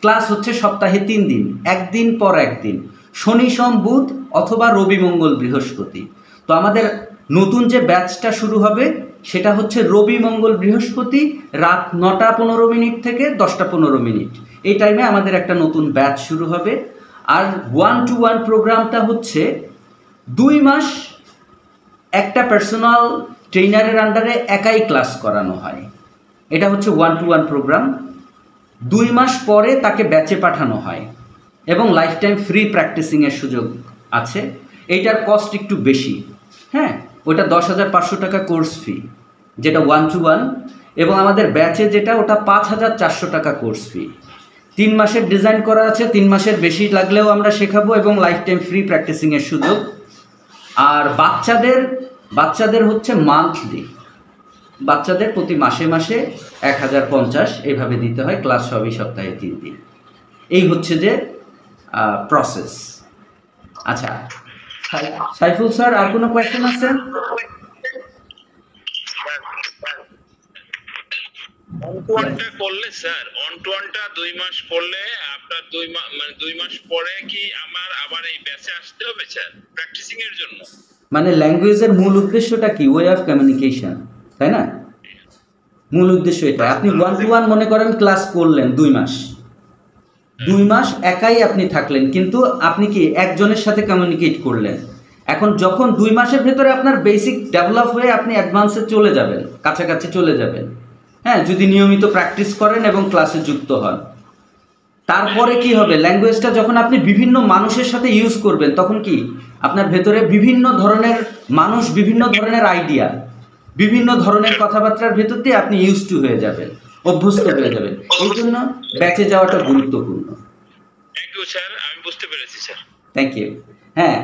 ক্লাস হচ্ছে সপ্তাহে 3 দিন, একদিন পর একদিন, শনি সোম বুধ অথবা রবি মঙ্গল বৃহস্পতি। তো আমাদের নতুন যে ব্যাচটা শুরু হবে সেটা হচ্ছে রবি মঙ্গল বৃহস্পতি রাত 9টা 15 মিনিট থেকে 10টা 15 মিনিট। এই টাইমে আমাদের একটা নতুন ব্যাচ শুরু হবে। আর 1-to-1 প্রোগ্রামটা হচ্ছে 2 মাস একটা পার্সোনাল ট্রেনারের আন্ডারে একাই ক্লাস করানো হয়। এটা হচ্ছে 1-to-1 প্রোগ্রাম। 2 মাস পরে তাকে ব্যাচে পাঠানো হয় এবং লাইফ টাইম ফ্রি প্র্যাকটিসিংয়ের সুযোগ আছে। এইটার কস্ট একটু বেশি। হ্যাঁ, ওটা 10,500 টাকা কোর্স ফি, যেটা 1-to-1, এবং আমাদের ব্যাচে যেটা ওটা 5,400 টাকা কোর্স ফি। 3 মাসের ডিজাইন করা আছে, 3 মাসের বেশি লাগলেও আমরা শেখাবো এবং লাইফ টাইম ফ্রি প্র্যাকটিসিংয়ের সুযোগ। আর বাচ্চাদের হচ্ছে মান্থলি, বাচ্চাদের প্রতি মাসে মাসে 1050 এইভাবে দিতে হয়, ক্লাস সবই সপ্তাহে 3 দিন। এই হচ্ছে যে প্রসেস। আচ্ছা সাইফুল স্যার, আর কোনো কোয়েশ্চেন আছে? অন-টু-ওয়ানটা করলে স্যার, অন-টু-ওয়ানটা 2 মাস করলে আপনার 2 মাস পরে কি আমার আবার এই ব্যাচে আসতে হবে স্যার প্র্যাকটিসিং এর জন্য? মানে ল্যাঙ্গুয়েজের মূল উদ্দেশ্যটা কি? ওয়ে অফ কমিউনিকেশন, তাই না? মূল উদ্দেশ্য এটা। আপনি 1-to-1 মনে করেন ক্লাস করলেন 2 মাস, 2 মাস একাই আপনি থাকলেন, কিন্তু আপনি কি একজনের সাথে কমিউনিকেট করলেন। এখন যখন 2 মাসের ভেতরে আপনার বেসিক ডেভেলপ হয়ে আপনি অ্যাডভান্সে চলে যাবেন, কাছাকাছি চলে যাবেন, হ্যাঁ, যদি নিয়মিত প্র্যাকটিস করেন এবং ক্লাসে যুক্ত হন। তারপরে কি হবে, ল্যাঙ্গুয়েজটা যখন আপনি বিভিন্ন মানুষের সাথে ইউজ করবেন, তখন কি আপনার ভেতরে বিভিন্ন ধরনের মানুষ, বিভিন্ন ধরনের আইডিয়া, বিভিন্ন ধরনের কথাবার্তার ভেতর দিয়ে আপনি ইউজ টু হয়ে যাবেন, অভ্যস্ত হয়ে যাবেন। এই জন্য ব্যাচে যাওয়াটা গুরুত্বপূর্ণ। থ্যাংক ইউ স্যার, আমি বুঝতে পেরেছি স্যার। Thank you. হ্যাঁ,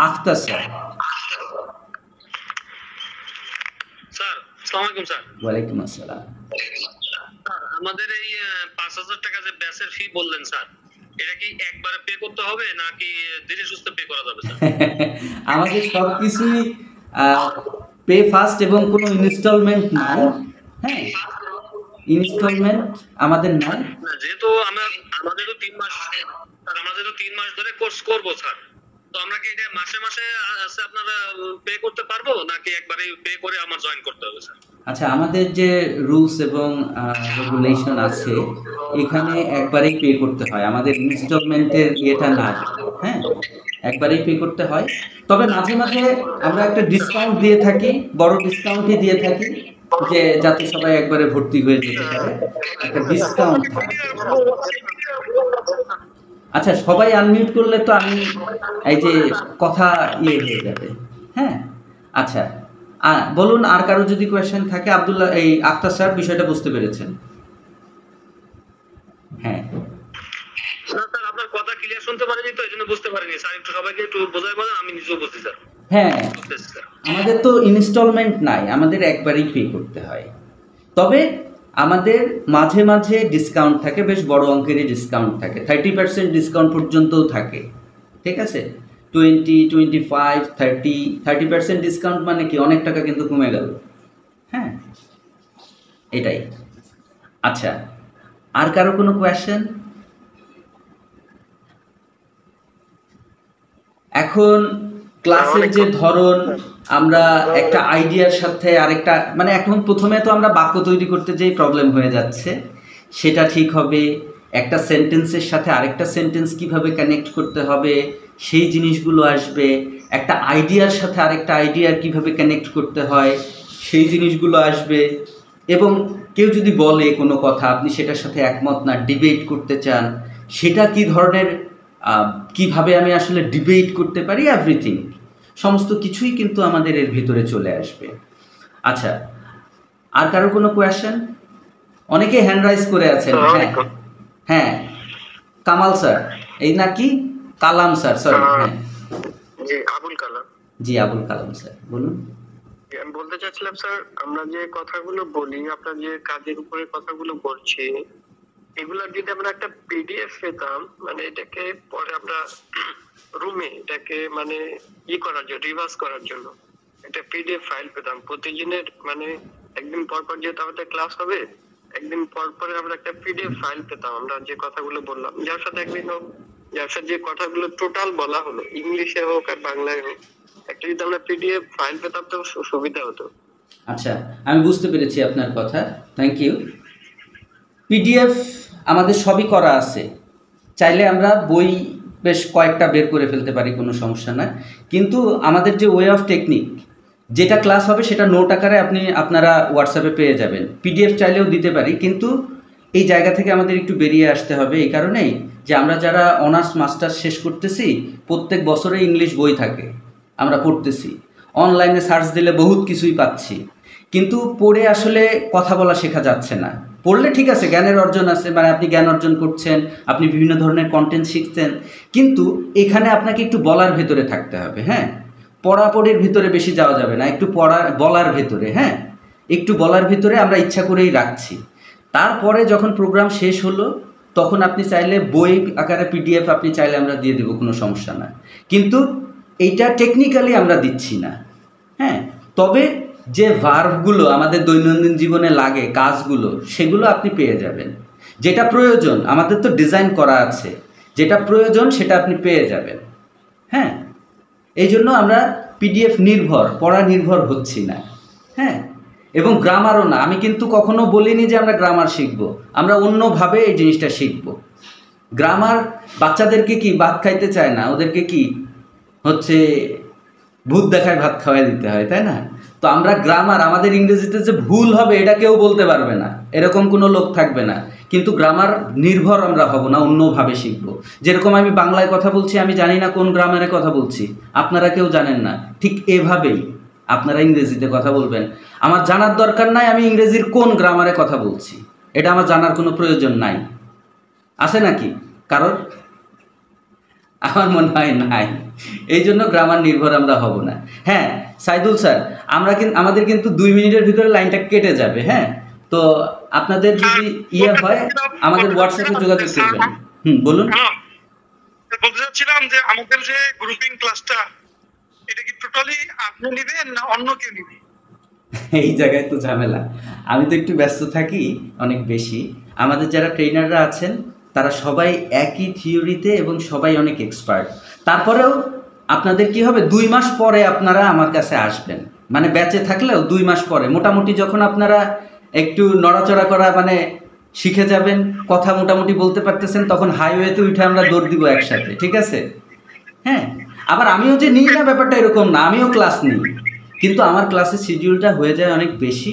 আখতার স্যার। স্যার আসসালামু আলাইকুম স্যার। ওয়ালাইকুম আসসালাম। স্যার আমাদের এই 5000 টাকা যে ব্যাচের ফি বললেন স্যার, এটা কি একবারে পে করতে হবে নাকি ধীরে সুস্থে পে করা যাবে স্যার? আমাদের সব কিছুই পে ফাস্ট এবং কোনো ইনস্টলমেন্ট নাই। হ্যাঁ, ইনস্টলমেন্ট আমাদের নাই। যেহেতু আমাদেরও 3 মাস স্যার, আমাদেরও 3 মাস ধরে কোর্স করব স্যার, তো আমরা কি এটা মাসে মাসে আছে আপনারা পে করতে পারবো নাকি একবারে পে করে আমার জয়েন করতে হবে স্যার? আচ্ছা, আমাদের যে রুলস এবং রেগুলেশন আছে, এখানে একবারেই পে করতে হয়, আমাদের ইনস্টলমেন্টের ইয়েটা নাই। হ্যাঁ, একবারেই পে করতে হয়। তবে মাঝে মাঝে আমরা একটা ডিসকাউন্ট দিয়ে থাকি, বড় ডিসকাউন্টই দিয়ে থাকি, যে যাতে সবাই একবারে ভর্তি হয়ে যেতে পারে, একটা ডিসকাউন্ট থাকে। আচ্ছা, সবাই আনমিউট করলে তো আমি এই যে কথা ইয়ে হয়ে যাবে। হ্যাঁ, আচ্ছা বলুন, আর কারো যদি কোয়েশ্চেন থাকে। আব্দুল্লাহ, এই আখতার স্যার বিষয়টা বুঝতে পেরেছেন? হ্যাঁ স্যার আপনার কথা ক্লিয়ার শুনতে পারিনি তো, এইজন্য বুঝতে পারিনি স্যার, একটু সবাইকে একটু বোঝাই বলেন, আমি নিজেও বুঝছি স্যার। হ্যাঁ, আমাদের তো ইনস্টলমেন্ট নাই, আমাদের একবারেই পে করতে হয়। তবে আমাদের মাঝে মাঝে ডিসকাউন্ট থাকে, বেশ বড় অঙ্কেরই ডিসকাউন্ট থাকে, 30% ডিসকাউন্ট পর্যন্তও থাকে। ঠিক আছে, 20, 25, 30% ডিসকাউন্ট মানে কি অনেক টাকা কিন্তু কমে গেল। হ্যাঁ, এটাই। আচ্ছা, আর কারো কোনো কোয়েশ্চেন? এখন ক্লাসের যে ধরন, আমরা একটা আইডিয়ার সাথে আরেকটা, মানে এখন প্রথমে তো আমরা বাক্য তৈরি করতে যেই প্রবলেম হয়ে যাচ্ছে, সেটা ঠিক হবে। একটা সেন্টেন্সের সাথে আরেকটা সেন্টেন্স কিভাবে কানেক্ট করতে হবে সেই জিনিসগুলো আসবে। একটা আইডিয়ার সাথে আরেকটা আইডিয়ার কিভাবে কানেক্ট করতে হয় সেই জিনিসগুলো আসবে। এবং কেউ যদি বলে কোনো কথা, আপনি সেটার সাথে একমত না, ডিবেট করতে চান, সেটা কি ধরনের, কিভাবে আমি আসলে ডিবেট করতে পারি, এভরিথিং, সমস্ত কিছুই কিন্তু আমাদের এর ভিতরে চলে আসবে। আচ্ছা, আর কারো কোনো কোয়েশ্চেন? অনেকে হ্যান্ড রাইজ করে আছেন। হ্যাঁ হ্যাঁ, কামাল স্যার, এই নাকি কালাম স্যার, সরি। হ্যাঁ, জি আবুল কালাম। জি আবুল কালাম স্যার, বলুন। আমি বলতে চাচ্ছিলাম স্যার, আমরা যে কথাগুলো বলি, আপনার যে কাজের উপরে কথাগুলো বলছি, এগুলা যদি আমরা একটা পিডিএফ পেতাম, মানে এটাকে পরে আমরা রুমে এটাকে মানে করার জন্য, রিভার্স করার জন্য একটা পিডিএফ ফাইল পেতাম প্রতিদিনের, মানে একদিন পর পর যেহেতু আমাদের ক্লাস হবে, একদিন পর পরে আমরা একটা পিডিএফ ফাইল পেতাম, আমরা যে কথাগুলো বললাম, যার সাথে একদিন হোক, যার সাথে যে কথাগুলো টোটাল বলা হলো, ইংলিশে হোক আর বাংলায় হোক, একটা যদি আমরা পিডিএফ ফাইল পেতাম তো সুবিধা হতো। আচ্ছা, আমি বুঝতে পেরেছি আপনার কথা, থ্যাংক ইউ। পিডিএফ আমাদের সবই করা আছে, চাইলে আমরা বই বেশ কয়েকটা বের করে ফেলতে পারি, কোনো সমস্যা না। কিন্তু আমাদের যে ওয়ে অফ টেকনিক, যেটা ক্লাস হবে সেটা নোট আকারে আপনারা হোয়াটসঅ্যাপে পেয়ে যাবেন। পিডিএফ চাইলেও দিতে পারি, কিন্তু এই জায়গা থেকে আমাদের একটু বেরিয়ে আসতে হবে এই কারণেই যে আমরা যারা অনার্স মাস্টার্স শেষ করতেছি, প্রত্যেক বছরে ইংলিশ বই থাকে, আমরা পড়তেছি, অনলাইনে সার্চ দিলে বহুত কিছুই পাচ্ছি, কিন্তু পড়ে আসলে কথা বলা শেখা যাচ্ছে না। পড়লে ঠিক আছে, জ্ঞানের অর্জন আছে, মানে আপনি জ্ঞান অর্জন করছেন, আপনি বিভিন্ন ধরনের কন্টেন্ট শিখছেন, কিন্তু এখানে আপনাকে একটু বলার ভেতরে থাকতে হবে। হ্যাঁ, পড়াপড়ির ভিতরে বেশি যাওয়া যাবে না, একটু বলার ভেতরে। হ্যাঁ, একটু বলার ভিতরে আমরা ইচ্ছা করেই রাখছি। তারপরে যখন প্রোগ্রাম শেষ হলো তখন আপনি চাইলে বই আকারে পিডিএফ আপনি চাইলে আমরা দিয়ে দেবো, কোনো সমস্যা না, কিন্তু এইটা টেকনিক্যালি আমরা দিচ্ছি না। হ্যাঁ, তবে যে ভার্বগুলো আমাদের দৈনন্দিন জীবনে লাগে, কাজগুলো, সেগুলো আপনি পেয়ে যাবেন। যেটা প্রয়োজন, আমাদের তো ডিজাইন করা আছে, যেটা প্রয়োজন সেটা আপনি পেয়ে যাবেন। হ্যাঁ, এই জন্য আমরা পিডিএফ নির্ভর, পড়া নির্ভর হচ্ছি না। হ্যাঁ, এবং গ্রামারও না, আমি কিন্তু কখনো বলিনি যে আমরা গ্রামার শিখব, আমরা অন্যভাবে এই জিনিসটা শিখব। গ্রামার বাচ্চাদেরকে কি ভাত খাইতে চায় না, ওদেরকে কি হচ্ছে ভূত দেখায় ভাত খাওয়াই দিতে হয়, তাই না? তো আমরা গ্রামার, আমাদের ইংরেজিতে যে ভুল হবে এটা কেউ বলতে পারবে না, এরকম কোনো লোক থাকবে না, কিন্তু গ্রামার নির্ভর আমরা হব না, অন্যভাবে শিখব। যেরকম আমি বাংলায় কথা বলছি, আমি জানি না কোন গ্রামারে কথা বলছি, আপনারা কেউ জানেন না, ঠিক এভাবেই আপনারা ইংরেজিতে কথা বলবেন। আমার জানার দরকার নাই আমি ইংরেজির কোন গ্রামারে কথা বলছি, এটা আমার জানার কোনো প্রয়োজন নাই। আছে নাকি কারণ? আমার মনে হয় নাই। এই জন্য গ্রামার নির্ভর আমরা হব না। হ্যাঁ সাইদুল স্যার, আমাদের কিন্তু 2 মিনিটের ভিতরে লাইনটা কেটে যাবে। হ্যাঁ, তো আপনাদের যদি ইয়ে হয় আমাদের হোয়াটসঅ্যাপে যোগাযোগ করবেন। বলুন। বলতে চাচ্ছিলাম যে আমাদের যে গ্রুপিং ক্লাসটা, এটা কি টোটালি আপনি নেবেন না অন্য কেউ নেবে? এই জায়গায় তো ঝামেলা, আমি তো একটু ব্যস্ত থাকি অনেক বেশি। আমাদের যারা ট্রেনাররা আছেন তারা সবাই একই থিওরিতে এবং সবাই অনেক এক্সপার্ট। তারপরেও আপনাদের কি হবে, 2 মাস পরে আপনারা আমার কাছে আসবেন, মানে ব্যাচে থাকলেও 2 মাস পরে মোটামুটি যখন আপনারা একটু নড়াচড়া করা মানে শিখে যাবেন, কথা মোটামুটি বলতে পারতেছেন, তখন হাইওয়েতে উঠে আমরা দৌড় দিব একসাথে, ঠিক আছে? হ্যাঁ, আবার আমিও যে নিই না ব্যাপারটা এরকম না, আমিও ক্লাস নিই, কিন্তু আমার ক্লাসের শিডিউলটা হয়ে যায় অনেক বেশি।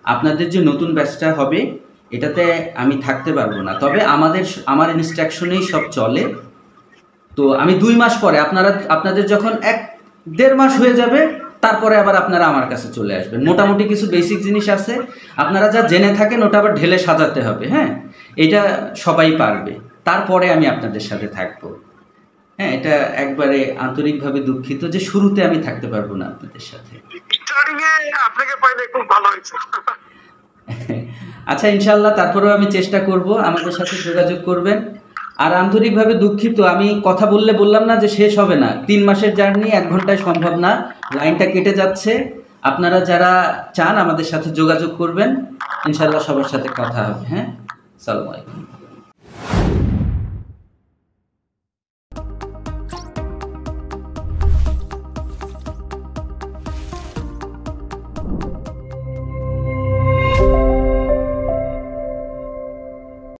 আপনাদের যে নতুন ব্যাচটা হবে এটাতে আমি থাকতে পারবো না, তবে আমার ইনস্ট্রাকশনেই সব চলে। তো আমি 2 মাস পরে আপনাদের যখন 1-1.5 মাস হয়ে যাবে তারপরে আবার আপনারা আমার কাছে চলে আসবেন। মোটামুটি কিছু বেসিক জিনিস আছে, আপনারা যা জেনে থাকেন ওটা আবার ঢেলে সাজাতে হবে। হ্যাঁ, এটা সবাই পারবে, তারপরে আমি আপনাদের সাথে থাকবো। হ্যাঁ, এটা একবারে আন্তরিকভাবে দুঃখিত যে শুরুতে আমি থাকতে পারবো না আপনাদের সাথে। আপনাকে পাইলে খুব ভালো হয়েছে। আচ্ছা, ইনশাল্লাহ তারপরেও আমি চেষ্টা করব, আমাদের সাথে যোগাযোগ করবেন। আর আন্তরিকভাবে দুঃখিত, আমি কথা বললাম না যে শেষ হবে না। 3 মাসের জার্নি 1 ঘন্টায় সম্ভব না, লাইনটা কেটে যাচ্ছে। আপনারা যারা চান আমাদের সাথে যোগাযোগ করবেন, ইনশাল্লাহ সবার সাথে কথা হবে। হ্যাঁ, আসসালামু আলাইকুম।